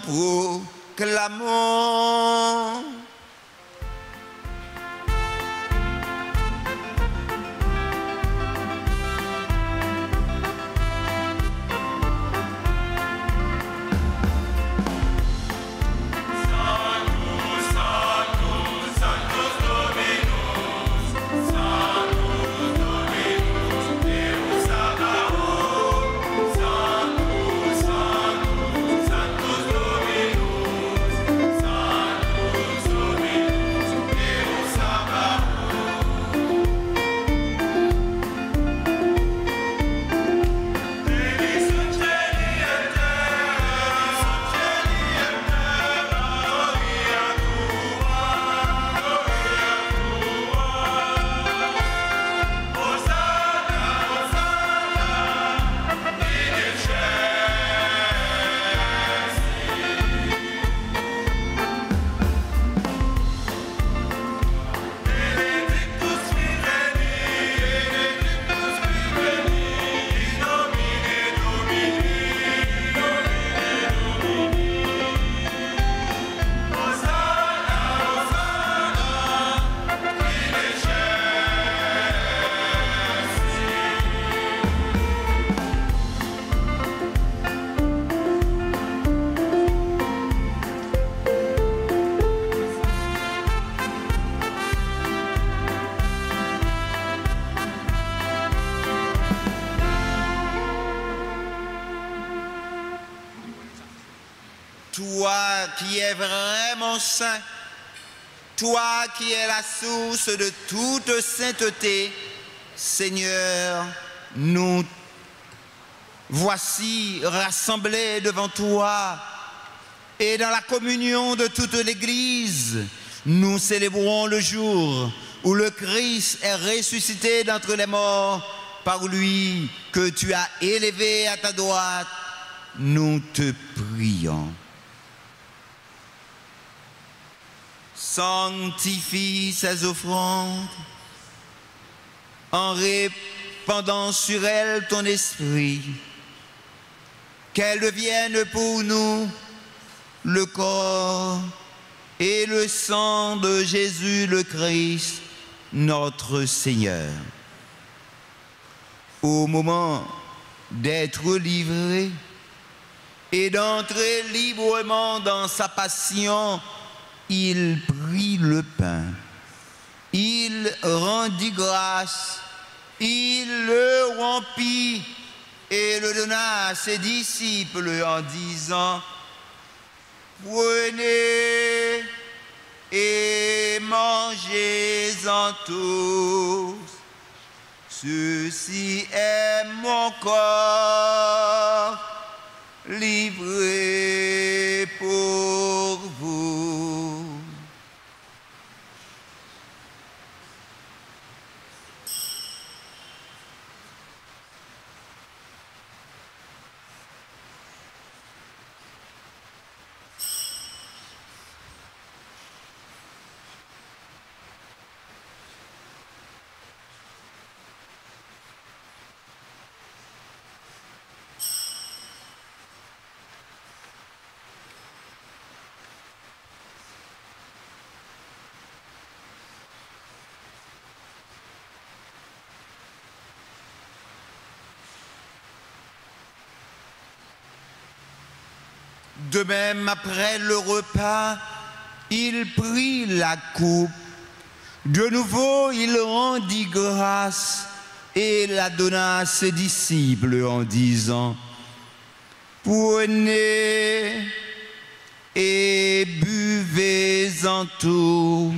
proclamons. Toi qui es vraiment saint, toi qui es la source de toute sainteté, Seigneur, nous voici rassemblés devant toi et dans la communion de toute l'Église, nous célébrons le jour où le Christ est ressuscité d'entre les morts, par lui que tu as élevé à ta droite. Nous te prions. Sanctifie ces offrandes en répandant sur elles ton esprit, qu'elles deviennent pour nous le corps et le sang de Jésus le Christ, notre Seigneur. Au moment d'être livré et d'entrer librement dans sa passion, il prit le pain, il rendit grâce, il le rompit et le donna à ses disciples en disant, prenez et mangez-en tous. Ceci est mon corps livré pour vous. De même, après le repas, il prit la coupe. De nouveau, il rendit grâce et la donna à ses disciples en disant, prenez et buvez-en tous,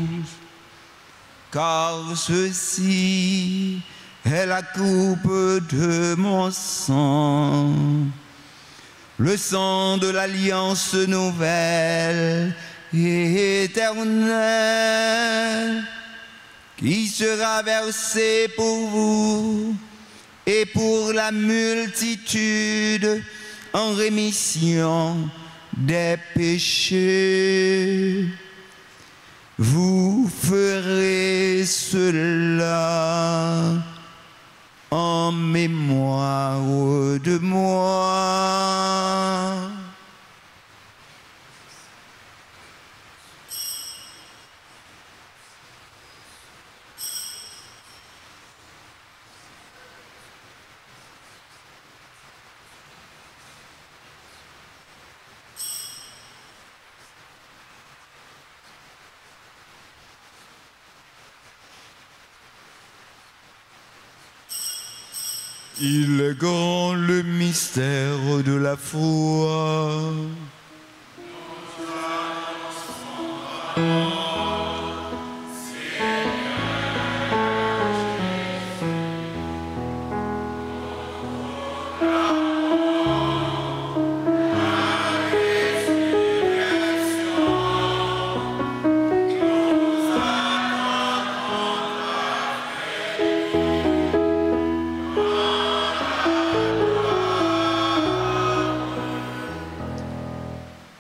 car ceci est la coupe de mon sang. Le sang de l'alliance nouvelle et éternelle qui sera versé pour vous et pour la multitude en rémission des péchés. Vous ferez cela en mémoire de moi. Il est grand le mystère de la foi.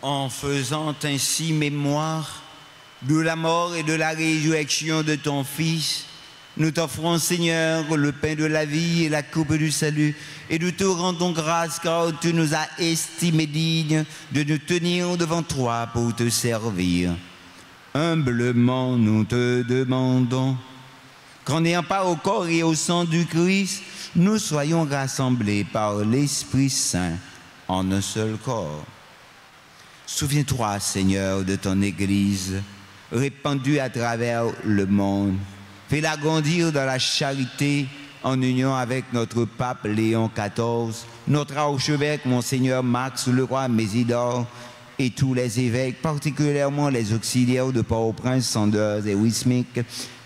En faisant ainsi mémoire de la mort et de la résurrection de ton Fils, nous t'offrons, Seigneur, le pain de la vie et la coupe du salut, et nous te rendons grâce car tu nous as estimés dignes de nous tenir devant toi pour te servir. Humblement, nous te demandons qu'en n'ayant pas au corps et au sang du Christ, nous soyons rassemblés par l'Esprit Saint en un seul corps. Souviens-toi, Seigneur, de ton Église, répandue à travers le monde. Fais-la grandir dans la charité en union avec notre pape Léon XIV, notre archevêque, Monseigneur Max Leroy Mésidor, et tous les évêques, particulièrement les auxiliaires de Port-au-Prince, Sanders et Wismic,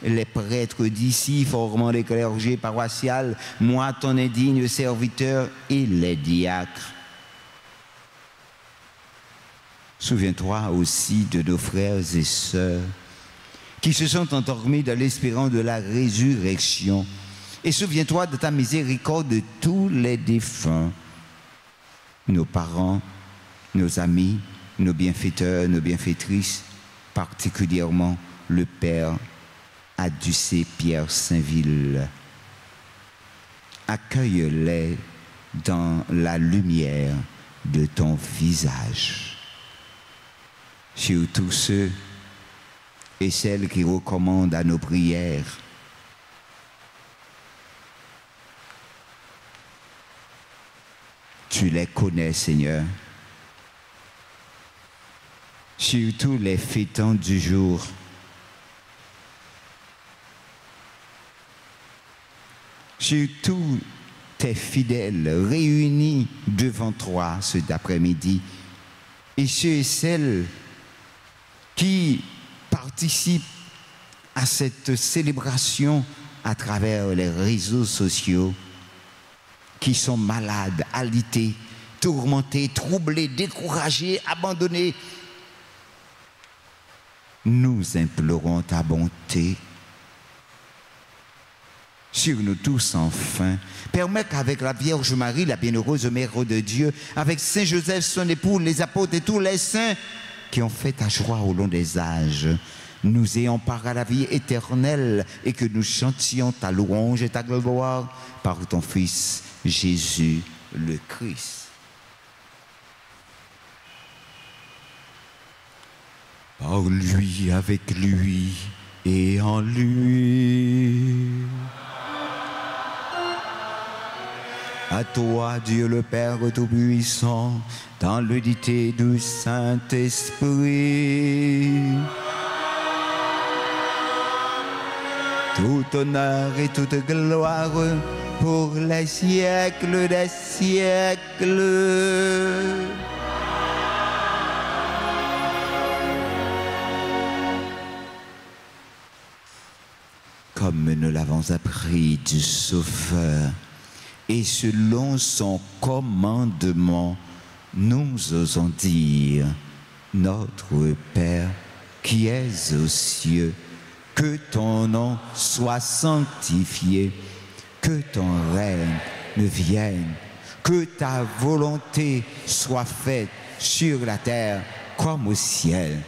les prêtres d'ici, formant les clergés paroissiales, moi, ton indigne serviteur, et les diacres. Souviens-toi aussi de nos frères et sœurs qui se sont endormis dans l'espérance de la résurrection. Et souviens-toi de ta miséricorde de tous les défunts, nos parents, nos amis, nos bienfaiteurs, nos bienfaitrices, particulièrement le Père Aducé Pierre Saint-Ville. Accueille-les dans la lumière de ton visage. Sur tous ceux et celles qui recommandent à nos prières, tu les connais, Seigneur. Sur tous les fêtants du jour, sur tous tes fidèles réunis devant toi cet après-midi et ceux et celles qui participent à cette célébration à travers les réseaux sociaux, qui sont malades, alités, tourmentés, troublés, découragés, abandonnés. Nous implorons ta bonté sur nous tous enfin. Permets qu'avec la Vierge Marie, la bienheureuse Mère de Dieu, avec Saint Joseph, son époux, les apôtres et tous les saints qui ont fait ta joie au long des âges, nous ayons part à la vie éternelle et que nous chantions ta louange et ta gloire par ton Fils Jésus le Christ. Par lui, avec lui et en lui. À toi, Dieu le Père Tout-Puissant, dans l'unité du Saint-Esprit, tout honneur et toute gloire pour les siècles des siècles. Comme nous l'avons appris du Sauveur, et selon son commandement, nous osons dire, notre Père qui es aux cieux, que ton nom soit sanctifié, que ton règne vienne, que ta volonté soit faite sur la terre comme au ciel.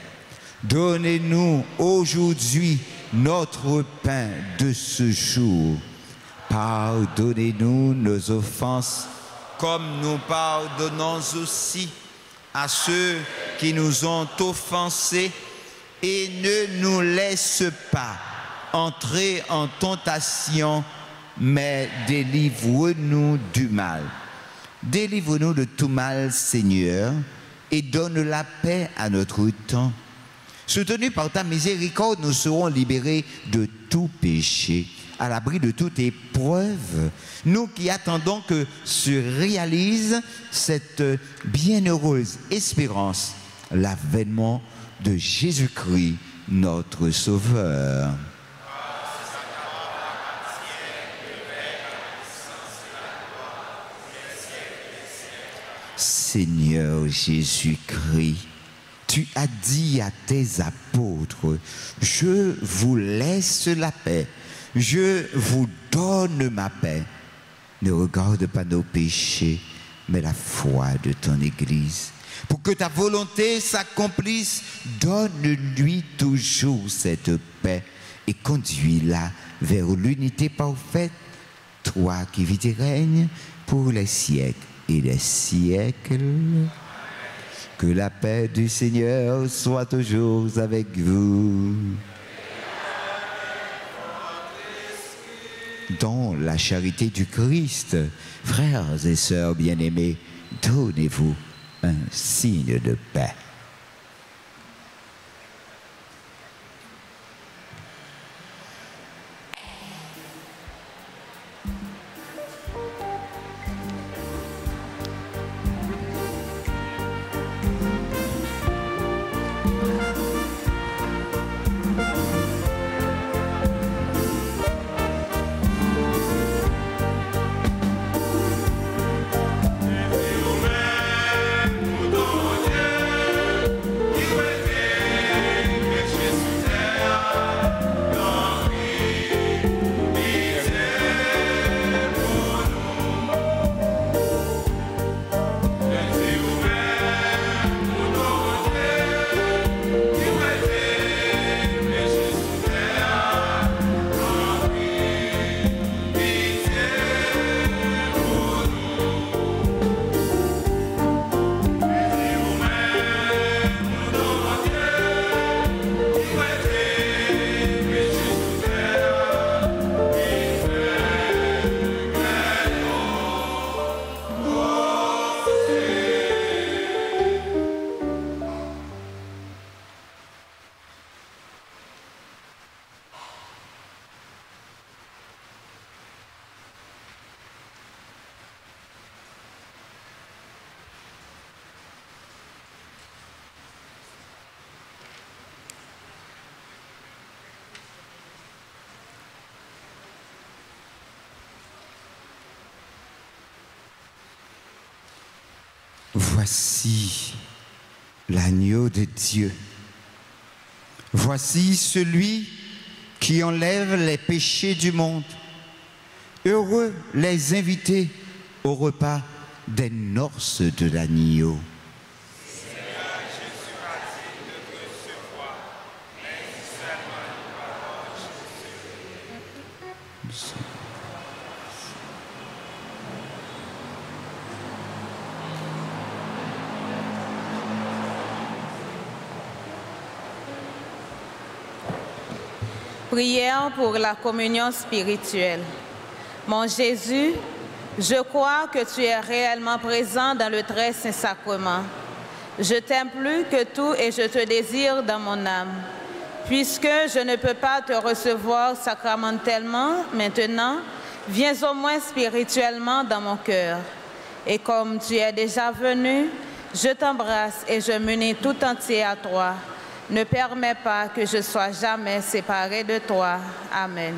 Donnez-nous aujourd'hui notre pain de ce jour. Pardonnez-nous nos offenses, comme nous pardonnons aussi à ceux qui nous ont offensés, et ne nous laisse pas entrer en tentation, mais délivre-nous du mal. Délivre-nous de tout mal, Seigneur, et donne la paix à notre temps. Soutenus par ta miséricorde, nous serons libérés de tout péché, à l'abri de toute épreuve, nous qui attendons que se réalise cette bienheureuse espérance, l'avènement de Jésus-Christ, notre Sauveur. Seigneur Jésus-Christ, tu as dit à tes apôtres, je vous laisse la paix, je vous donne ma paix. Ne regarde pas nos péchés, mais la foi de ton Église. Pour que ta volonté s'accomplisse, donne-lui toujours cette paix et conduis-la vers l'unité parfaite, toi qui vis et règnes pour les siècles et les siècles. Que la paix du Seigneur soit toujours avec vous. Dans la charité du Christ, frères et sœurs bien-aimés, donnez-vous un signe de paix. Dieu, Voici l'agneau de Dieu. Voici celui qui enlève les péchés du monde. Heureux les invités au repas des noces de l'agneau. Prière pour la communion spirituelle. Mon Jésus, je crois que tu es réellement présent dans le très saint sacrement. Je t'aime plus que tout et je te désire dans mon âme. Puisque je ne peux pas te recevoir sacramentellement maintenant, viens au moins spirituellement dans mon cœur. Et comme tu es déjà venu, je t'embrasse et je m'unis tout entier à toi. Ne permets pas que je sois jamais séparé de toi. Amen.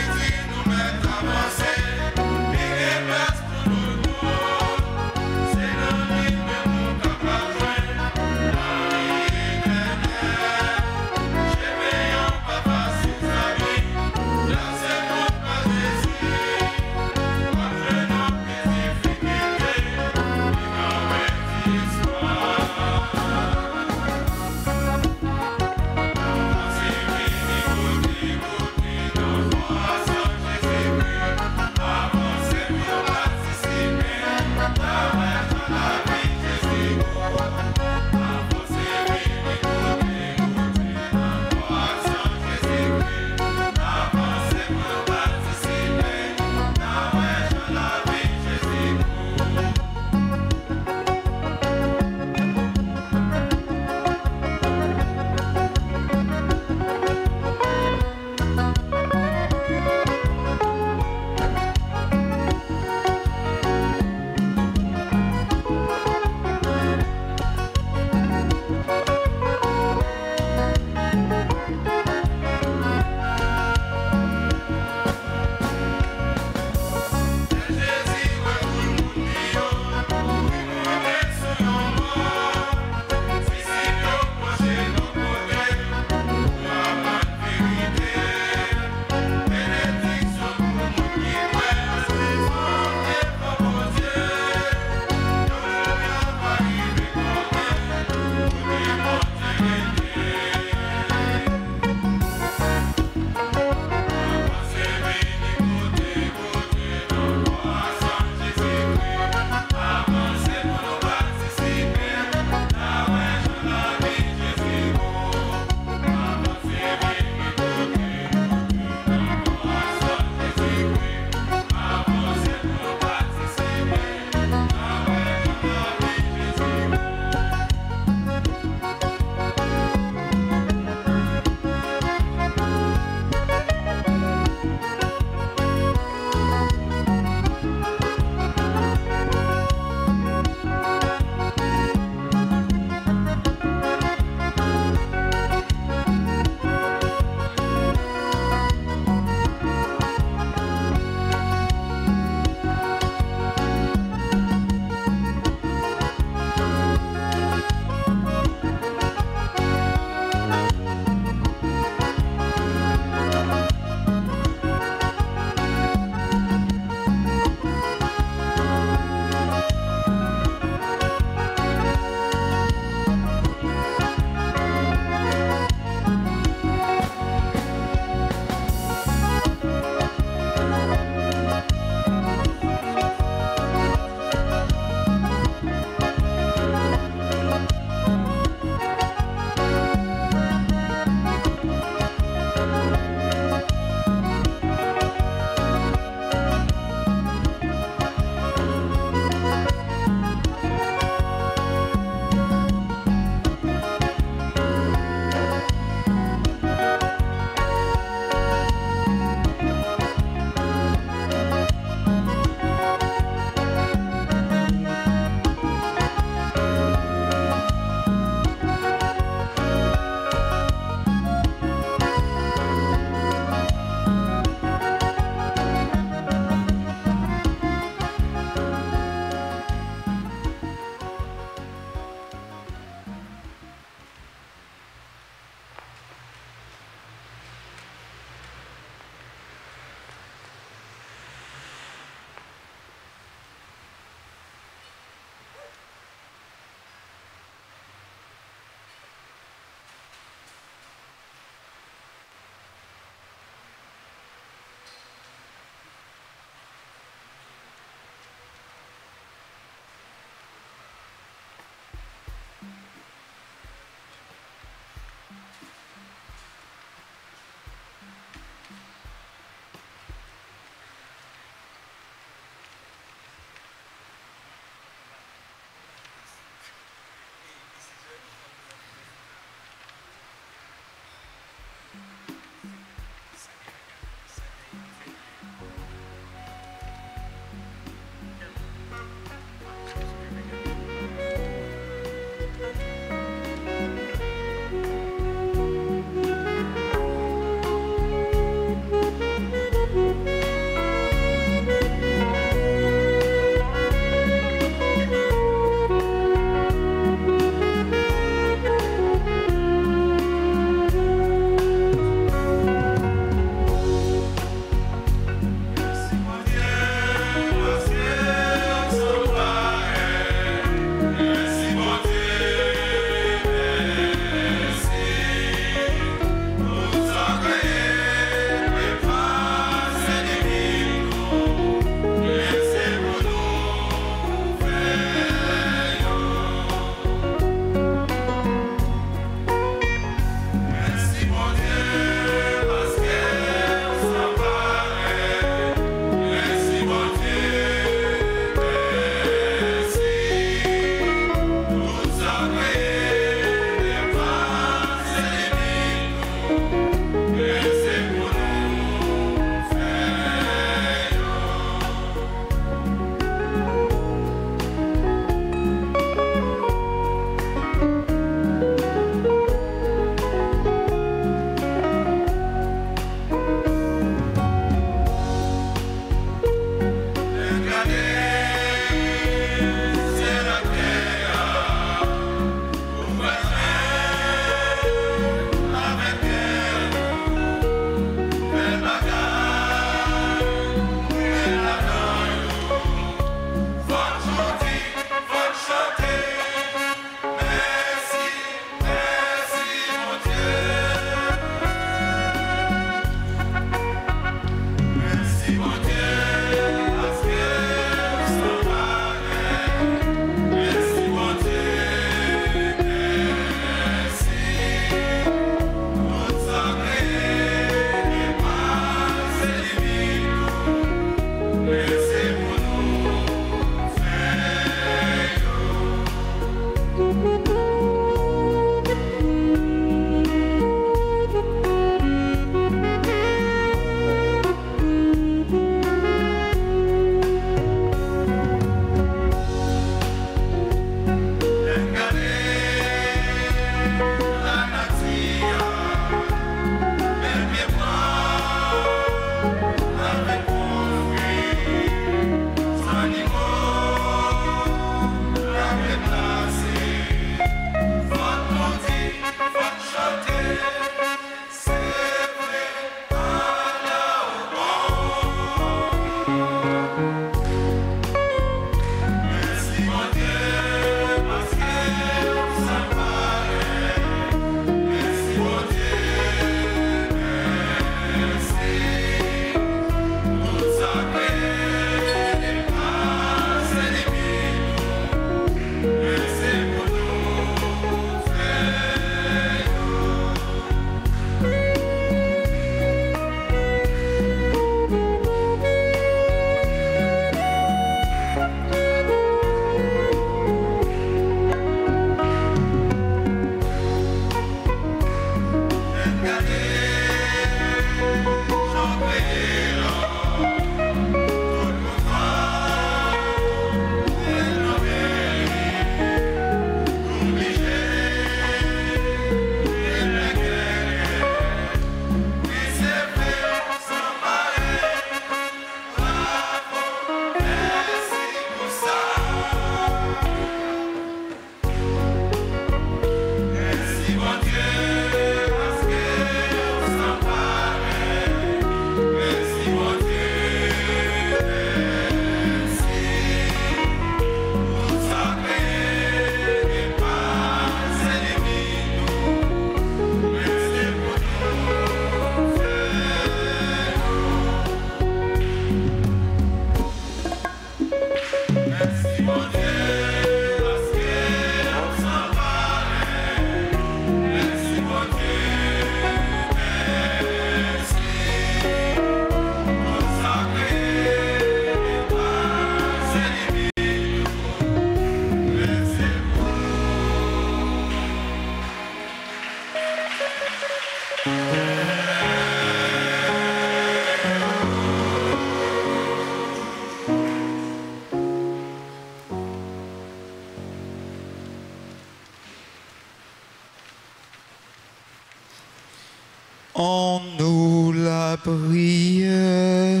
En nous la prière.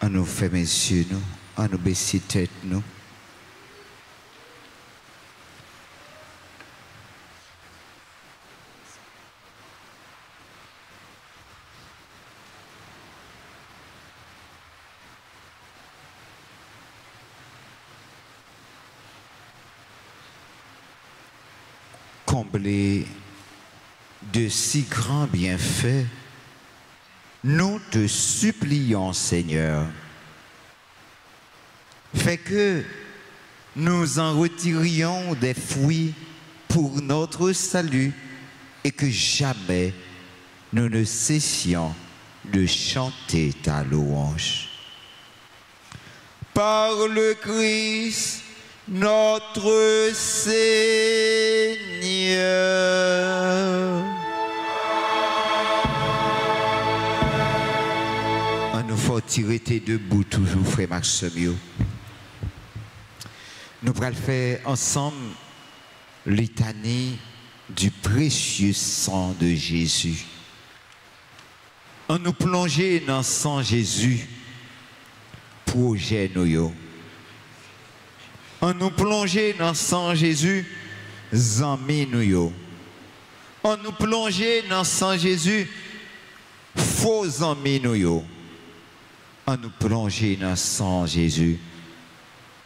En nous fait messieurs nous, en nous baisser tête nous. Comblé de si grands bienfaits, nous te supplions, Seigneur, fais que nous en retirions des fruits pour notre salut et que jamais nous ne cessions de chanter ta louange. Par le Christ, notre Seigneur. On nous faut tirer debout toujours, frère Maximio. Nous allons faire ensemble litanie du précieux sang de Jésus. On nous plonger dans le sang Jésus, projet nous. On nous plonger dans le sang Jésus, zami nous. On nous plonger dans le sang Jésus, faux amis nous. On nous plonger dans le sang Jésus,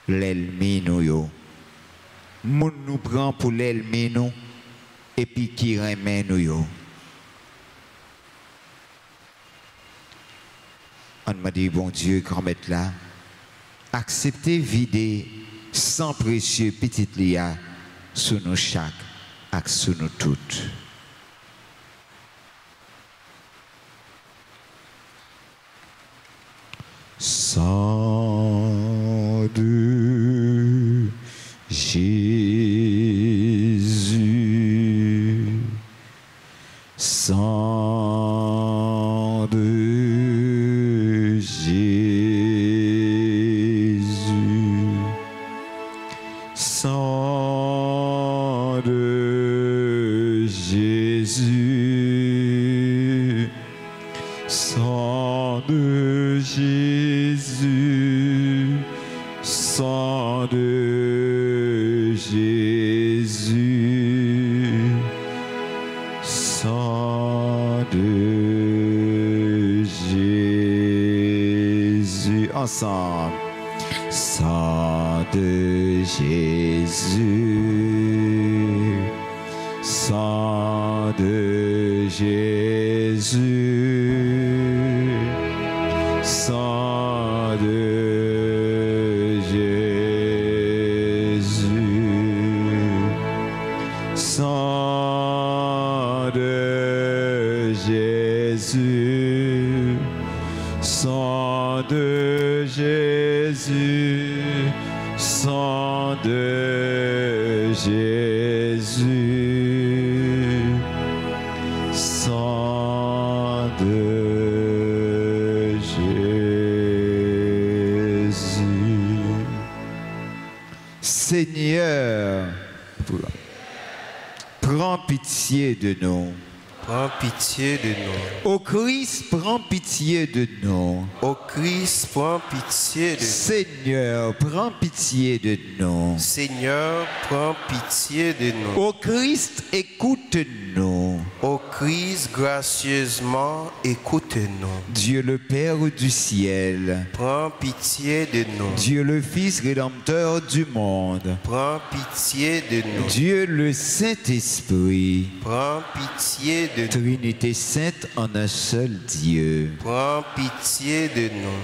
l'ennemi nous. Moun nous prend pour l'ennemi nous, et puis qui remet nous. On m'a dit, bon Dieu, grand maître là, acceptez vider sans précieux petit lia sous nous chaque et sous nous toutes. Sang de Jésus, sang de Jésus, sang de Jésus, sang de Jésus, sang de Jésus, ensemble, sang de Jésus, sang de Jésus, sang de Jésus, sang de Jésus, sang de Jésus, sang de Jésus, sang de Jésus. Seigneur, prends pitié de nous. Prends pitié de nous. Ô Christ, prends pitié de nous. Ô Christ, prends pitié de nous. Seigneur, prends pitié de nous. Seigneur, prends pitié de nous. Ô Christ, écoute-nous. Ô Christ, gracieusement, écoute-nous. Dieu le Père du ciel, Prends pitié de nous. Dieu le Fils rédempteur du monde, Prends pitié de nous. Dieu le Saint-Esprit, Prends pitié de nous. Trinité sainte en un seul Dieu. Prends pitié de nous.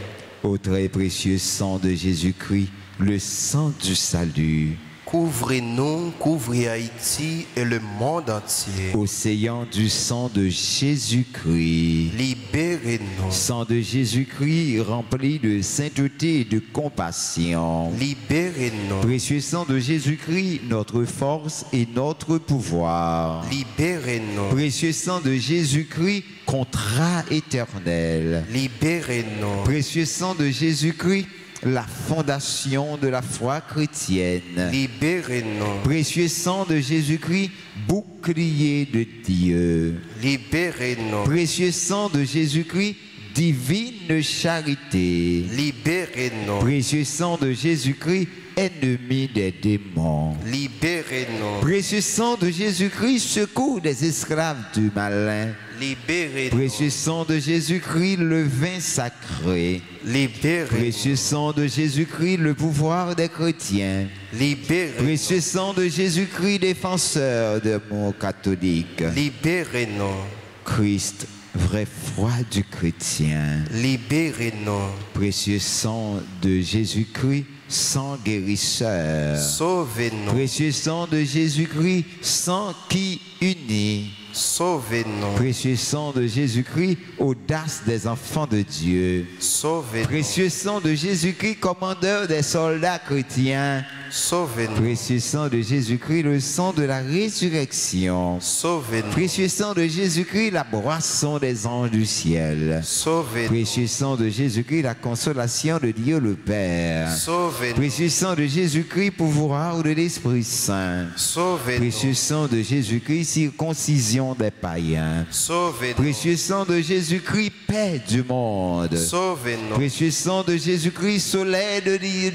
Au très précieux sang de Jésus-Christ, le sang du salut. Couvrez-nous, couvrez Haïti et le monde entier. Océan du sang de Jésus-Christ. Libérez-nous. Sang de Jésus-Christ rempli de sainteté et de compassion. Libérez-nous. Précieux sang de Jésus-Christ, notre force et notre pouvoir. Libérez-nous. Précieux sang de Jésus-Christ, contrat éternel. Libérez-nous. Précieux sang de Jésus-Christ, la fondation de la foi chrétienne. Libérez-nous. Précieux sang de Jésus-Christ, bouclier de Dieu. Libérez-nous. Précieux sang de Jésus-Christ, divine charité. Libérez-nous. Précieux sang de Jésus-Christ, ennemi des démons. Libérez-nous. Précieux sang de Jésus-Christ, secours des esclaves du malin. Libérez-nous. Précieux sang de Jésus-Christ, le vin sacré. Libérez-nous. Précieux sang de Jésus-Christ, le pouvoir des chrétiens. Libérez-nous. Précieux sang de Jésus-Christ, défenseur de mon catholique. Libérez-nous. Christ, vraie foi du chrétien. Libérez-nous. Précieux sang de Jésus-Christ, sang guérisseur. Sauvez-nous. Précieux sang de Jésus-Christ, sang qui unit. Sauvez-nous. Précieux sang de Jésus-Christ, audace des enfants de Dieu. Sauvez-nous. Précieux sang de Jésus-Christ, commandeur des soldats chrétiens. Sauvez-nous. Précieux sang de Jésus-Christ, le sang de la résurrection. Sauvez-nous. Précieux sang de Jésus-Christ, la boisson des anges du ciel. Sauvez-nous. Précieux sang de Jésus-Christ, la consolation de Dieu le Père. Sauvez-nous. Précieux sang de Jésus-Christ, pouvoir de l'Esprit Saint. Sauvez-nous. Précieux sang de Jésus-Christ, circoncision des païens. Sauvez-nous. Précieux sang de Jésus-Christ, paix du monde. Sauvez-nous. Précieux sang de Jésus-Christ, soleil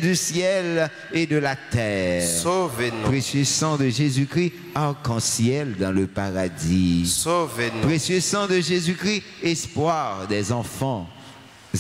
du ciel et de la terre. Sauvez-nous. Précieux sang de Jésus-Christ, arc-en-ciel dans le paradis. Sauvez-nous. Précieux sang de Jésus-Christ, espoir des enfants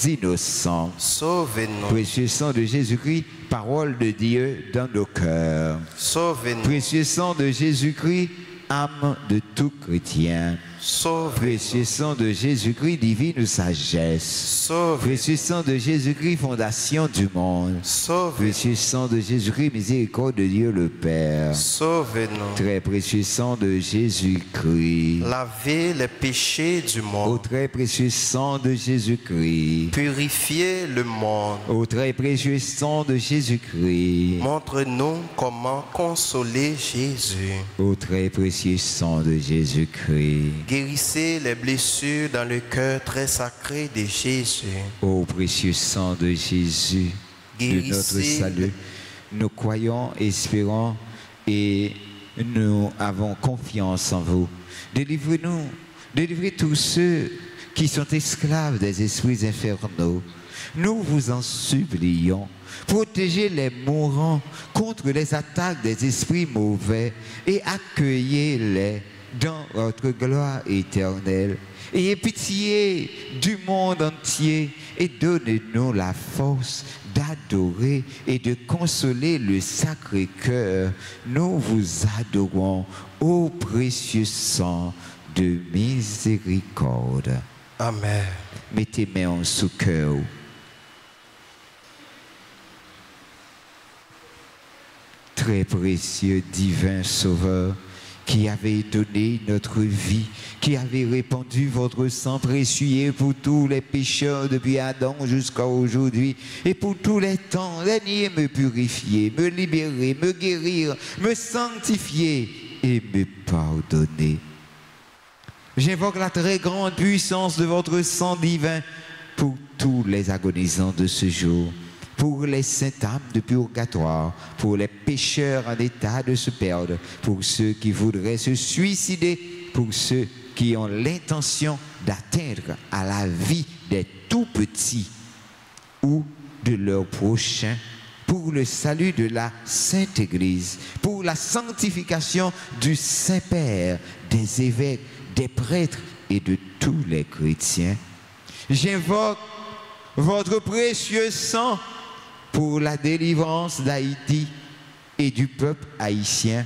innocents. Sauvez-nous. Précieux sang de Jésus-Christ, parole de Dieu dans nos cœurs. Sauvez-nous. Précieux sang de Jésus-Christ, âme de tout chrétien. Sauvez-nous. Précieux sang de Jésus-Christ, divine sagesse. Sauvez-nous. Précieux sang de Jésus-Christ, fondation du monde. Sauvez-nous. Précieux sang de Jésus-Christ, miséricorde de Dieu le Père. Sauvez-nous. Très précieux sang de Jésus-Christ. Lavez les péchés du Au monde. très précieux sang de Jésus-Christ. Purifiez le monde. Au très précieux sang de Jésus-Christ. Montre-nous comment consoler Jésus. Au très précieux sang de Jésus-Christ. Guérissez les blessures dans le cœur très sacré de Jésus. Ô précieux sang de Jésus, de notre salut, nous croyons, espérons et nous avons confiance en vous. Délivrez-nous, délivrez tous ceux qui sont esclaves des esprits infernaux. Nous vous en supplions. Protégez les mourants contre les attaques des esprits mauvais et accueillez-les dans votre gloire éternelle. Ayez pitié du monde entier et donnez-nous la force d'adorer et de consoler le Sacré-Cœur. Nous vous adorons, ô précieux sang de miséricorde. Amen. Mettez main en sous cœur. Très précieux divin Sauveur, qui avez donné notre vie, qui avez répandu votre sang précieux pour tous les pécheurs depuis Adam jusqu'à aujourd'hui et pour tous les temps. Daignez me purifier, me libérer, me guérir, me sanctifier et me pardonner. J'invoque la très grande puissance de votre sang divin pour tous les agonisants de ce jour, pour les saintes âmes de purgatoire, pour les pécheurs en état de se perdre, pour ceux qui voudraient se suicider, pour ceux qui ont l'intention d'atteindre à la vie des tout-petits ou de leurs prochains, pour le salut de la Sainte Église, pour la sanctification du Saint-Père, des évêques, des prêtres et de tous les chrétiens. J'invoque votre précieux sang pour la délivrance d'Haïti et du peuple haïtien.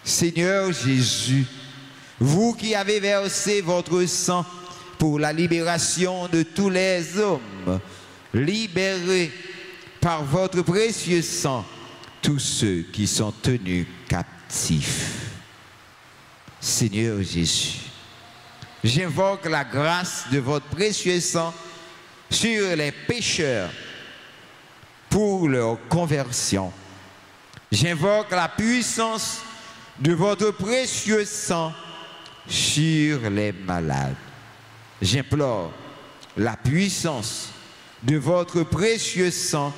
Seigneur Jésus, vous qui avez versé votre sang pour la libération de tous les hommes, libérez par votre précieux sang tous ceux qui sont tenus captifs. Seigneur Jésus, j'invoque la grâce de votre précieux sang sur les pécheurs pour leur conversion. J'invoque la puissance de votre précieux sang sur les malades. J'implore la puissance de votre précieux sang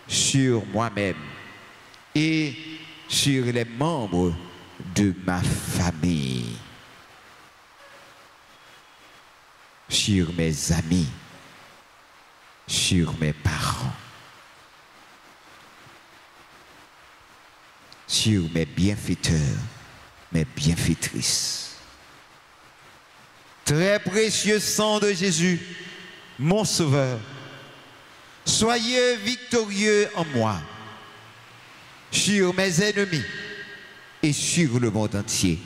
sur moi-même et sur les membres de ma famille, sur mes amis, sur mes parents, sur mes bienfaiteurs, mes bienfaitrices. Très précieux sang de Jésus, mon Sauveur, soyez victorieux en moi, sur mes ennemis et sur le monde entier.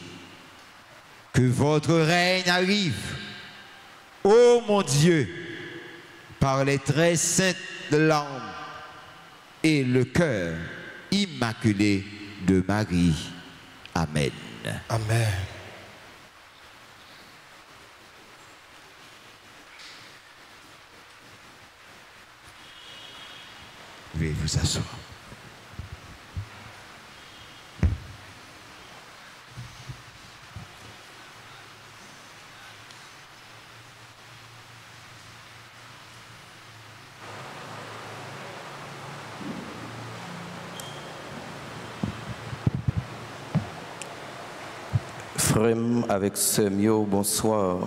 Que votre règne arrive, ô mon Dieu, par les très saintes larmes et le cœur immaculé de Marie. Amen. Amen. Veuillez vous asseoir. Frère avec ce mio, bonsoir.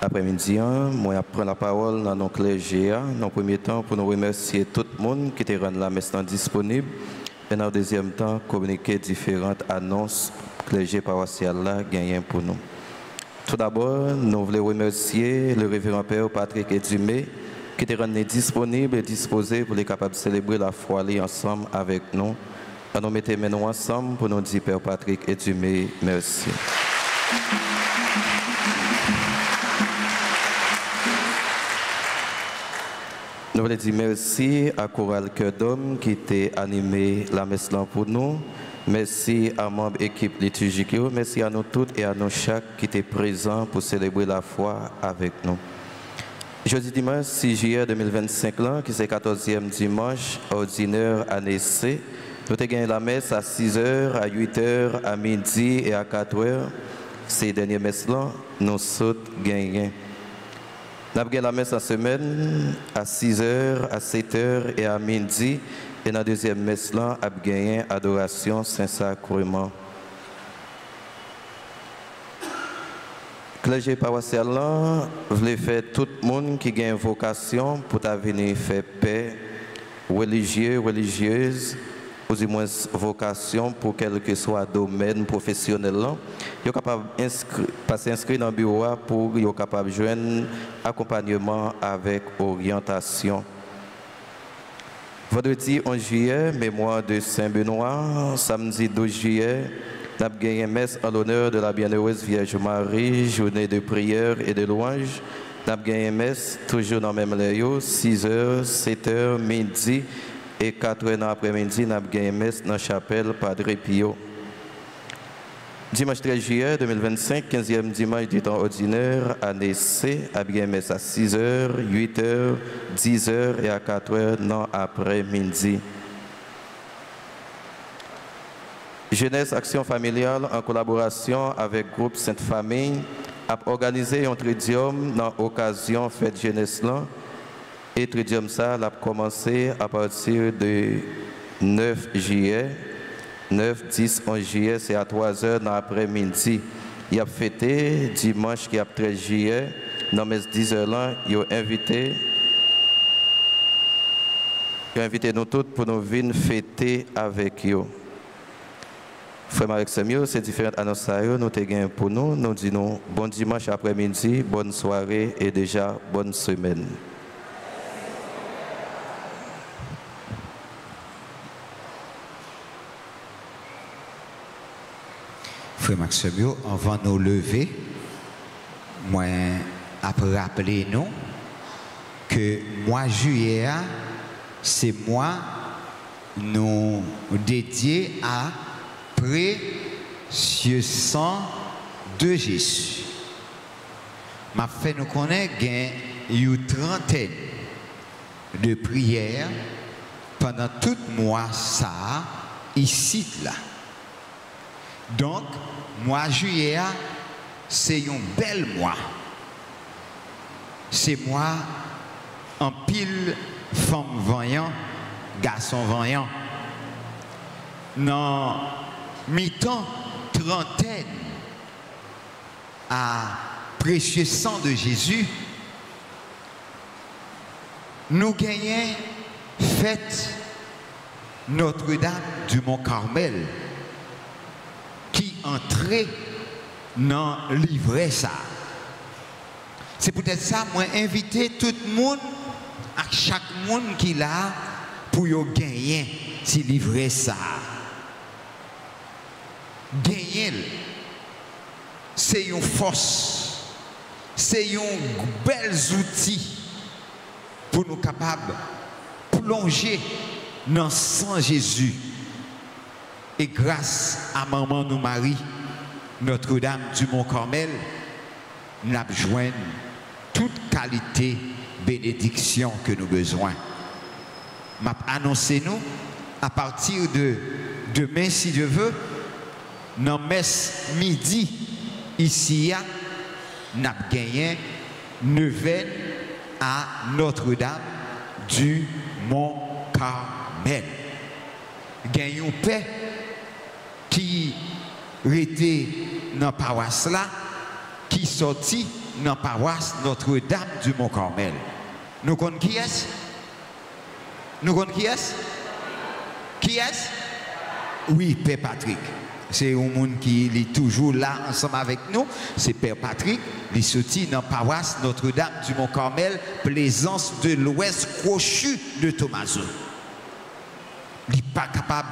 Après-midi, moi je prends la parole dans nos clergés, dans le premier temps pour nous remercier tout le monde qui te rend la messe disponible et dans le deuxième temps communiquer différentes annonces clergés paroissiales gagnent pour nous. Tout d'abord, nous voulons remercier le révérend Père Patrick Edumé qui te rend disponible et disposé pour les capables de célébrer la foi ensemble avec nous. Nous mettons maintenant ensemble pour nous dire Père Patrick Edumé, merci. Nous voulons dire merci à Chorale Cœur d'Homme qui t'a animé la messe pour nous. Merci à membres de l'équipe liturgique. Merci à nous toutes et à nous chaque qui étaient présents pour célébrer la foi avec nous. Jeudi dimanche 6 juillet 2025, qui c'est le 14e dimanche ordinaire année C, Nous avons gagné la messe à 6h, à 8h, à midi et à 4h. Ces dernières messes-là, nous sommes gagnés. Nous avons gagné la messe en semaine à 6h, à 7h et à midi. Et dans la deuxième messe-là, nous avons gagné adoration Saint-Sacrement. Le clergé paroissial voulait faire tout le monde qui a une vocation pour venir faire paix, religieux, religieuse, ou du moins vocation pour quel que soit le domaine professionnel. Ils sont capables de passer inscrit dans le bureau pour être capable de joindre accompagnement avec orientation. Vendredi 11 juillet, mémoire de Saint-Benoît, samedi 12 juillet, nous avons gagné une messe en l'honneur de la bienheureuse Vierge Marie, journée de prière et de louange. Nous avons gagné une messe toujours dans le même lieu, 6h, 7h, midi et 4h dans l'après-midi. Nous avons gagné une messe dans la chapelle Padre Pio. Dimanche 13 juillet 2025, 15e dimanche du temps ordinaire, année C, nous avons gagné une messe à 6h, 8h, 10h et à 4h dans l'après-midi. Jeunesse Action Familiale, en collaboration avec le groupe Sainte Famille, a organisé un tridium dans l'occasion fête jeunesse là. Et le tridium ça a commencé à partir de 9 juillet, 9, 10, 11 juillet, c'est à 3h dans l'après-midi. Il a fêté dimanche qui a 13 juillet, dans mes 10h là, il a invité nous tous pour nous venir fêter avec eux. Frère Marek Semio, ces différentes annonces, nous te gagnons pour nous. Nous disons bon dimanche après-midi, bonne soirée et déjà bonne semaine. Frère Maximio, avant de nous lever, moi, après rappeler nous que mois juillet, c'est mois nous dédié à précieux sang de Jésus. M'a fait nous connaître une trentaine de prières pendant tout mois ça ici là. Donc mois juillet c'est un bel mois. C'est mois en pile femme voyant, garçon voyant. Non mi-temps, trentaine à précieux sang de Jésus, nous gagnons fête Notre-Dame du Mont-Carmel qui entrait dans le livret ça. C'est peut-être ça, moi inviter tout le monde, à chaque monde qui l'a pour gagner ce livret ça. Gagner, c'est une force, c'est un bel outil pour nous capables de plonger dans le sang Jésus. Et grâce à Maman nous Marie, Notre-Dame du Mont-Carmel, nous avons joint toute qualité bénédiction que nous avons besoin. M'a annoncé nous à partir de demain, si Dieu veut, dans messe midi, ici, nous avons gagné neuvaine à Notre-Dame du Mont-Carmel. Gagnons paix qui était dans la paroisse là, qui sortit dans la paroisse Notre-Dame du Mont-Carmel. Nous connaissons qui est-ce? Nous connaissons qui est-ce? Qui est-ce? Oui, Père Patrick. C'est un monde qui est toujours là ensemble avec nous. C'est Père Patrick. Il est sorti dans la paroisse Notre-Dame du Mont-Carmel, Plaisance de l'Ouest, Crochu de Thomaso. Il n'est pas capable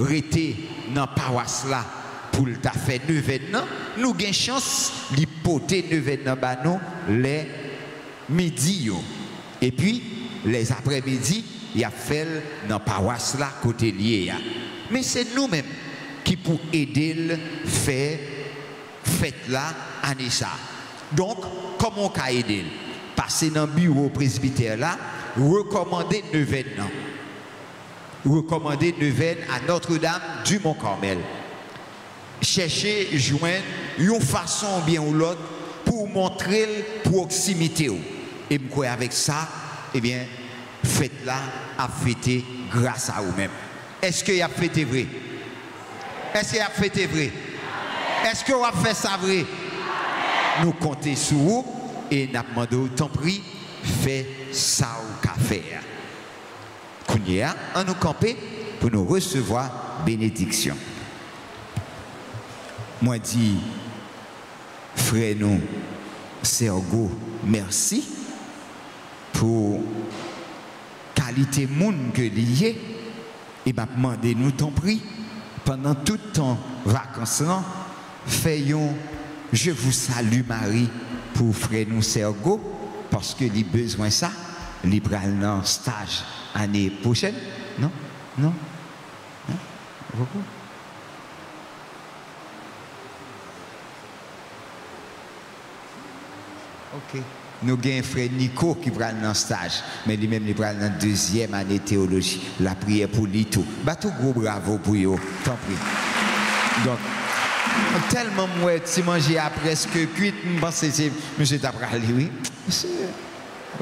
de rester dans la paroisse là pour le faire neuvaine. Nous avons chance de porter neuvaine dans les midi. Et puis, les après-midi, il a fait dans la paroisse là, côté lié. Mais c'est nous-mêmes qui pour aider à faire fête là, année ça. Donc, comment on peut aider? Passer dans le bureau presbytère là, recommander neuvaine. recommandé neuvaine à Notre-Dame du Mont-Carmel. Cherchez, joindre une façon bien ou l'autre pour montrer la proximité. Et je crois avec ça, eh bien, faites-la à fêter grâce à vous-même. Est-ce qu'il y a fêté vrai? Est-ce qu'il y a fêté vrai? Est-ce qu'on va faire ça vrai? Nous comptons sur vous et nous demandons, tant pis, faites ça au café. Kounia, on nous camper pour nous recevoir bénédiction. Moi dis, frère nous, Sergo, merci pour qualité monde que lié et m'a demandé nous ton prix pendant tout temps vacances faisons je vous salue Marie pour frère nous Sergo parce que il besoin ça il pral dans stage année prochaine non hein? Beaucoup. OK. Nous avons un frère Nico qui prend un stage, mais lui-même il prend une deuxième année de théologie. La prière pour lui tout. Bah tout gros bravo pour eux, tant pis. Donc, tellement moi, si manger à presque cuite, je pense que c'est M. Taprali, oui.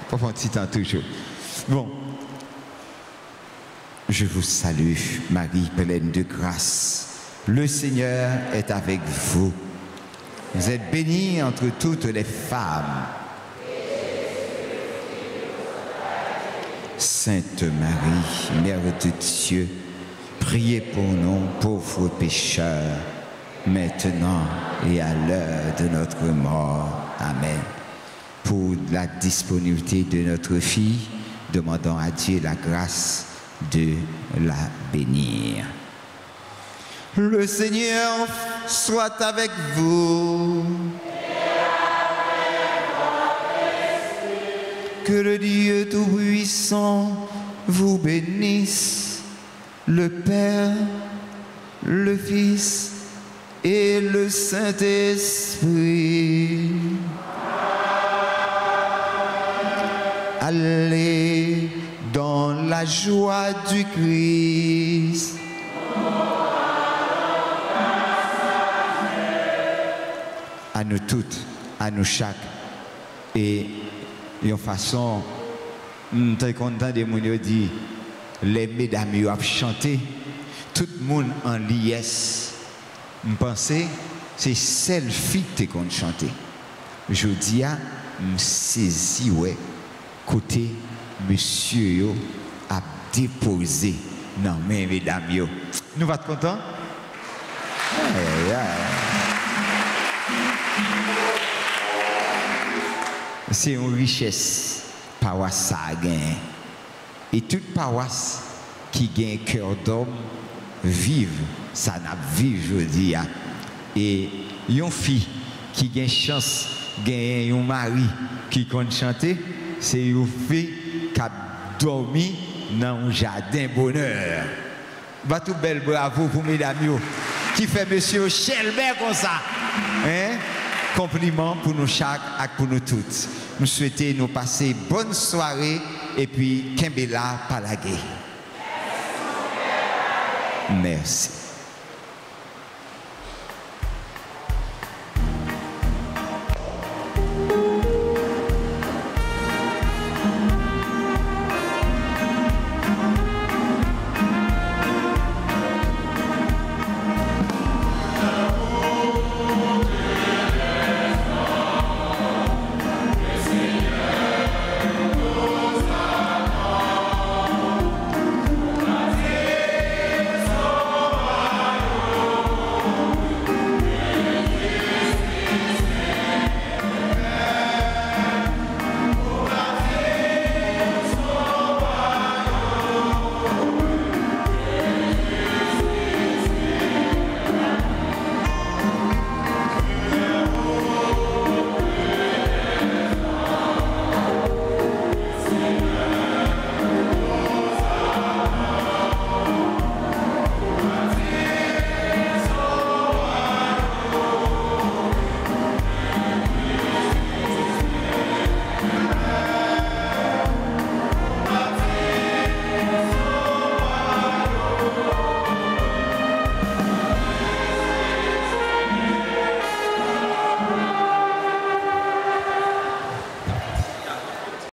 Pas un petit temps toujours. Bon. Je vous salue, Marie pleine de grâce. Le Seigneur est avec vous. Vous êtes bénie entre toutes les femmes. Sainte Marie, Mère de Dieu, priez pour nous, pauvres pécheurs, maintenant et à l'heure de notre mort. Amen. Pour la disponibilité de notre fille, demandons à Dieu la grâce de la bénir. Le Seigneur soit avec vous. Que le Dieu Tout-Puissant vous bénisse, le Père, le Fils et le Saint-Esprit. Allez dans la joie du Christ. À nous toutes, à nous chaque. Et de façon, nous sommes contents de nous dire, les mesdames ont chanté, tout le monde en liesse. Je pense c'est celle fille qui a chanté. Je dis, je saisis, ouais, côté monsieur a déposé dans mes mesdames. Nous va être contents? C'est une richesse, paroisse a gagné. Et toute paroisse qui gagne cœur d'homme, vive, ça n'a vive, je dis. Et une fille qui gagne chance, gagne un mari qui compte chanter, c'est une fille qui a dormi dans un jardin bonheur. Va tout bel bravo pour mesdames qui fait monsieur Shelbert comme ça. Hein? Compliment pour nous chaque et pour nous toutes. Nous souhaitons nous passer bonne soirée et puis Kembela Palagé. Merci.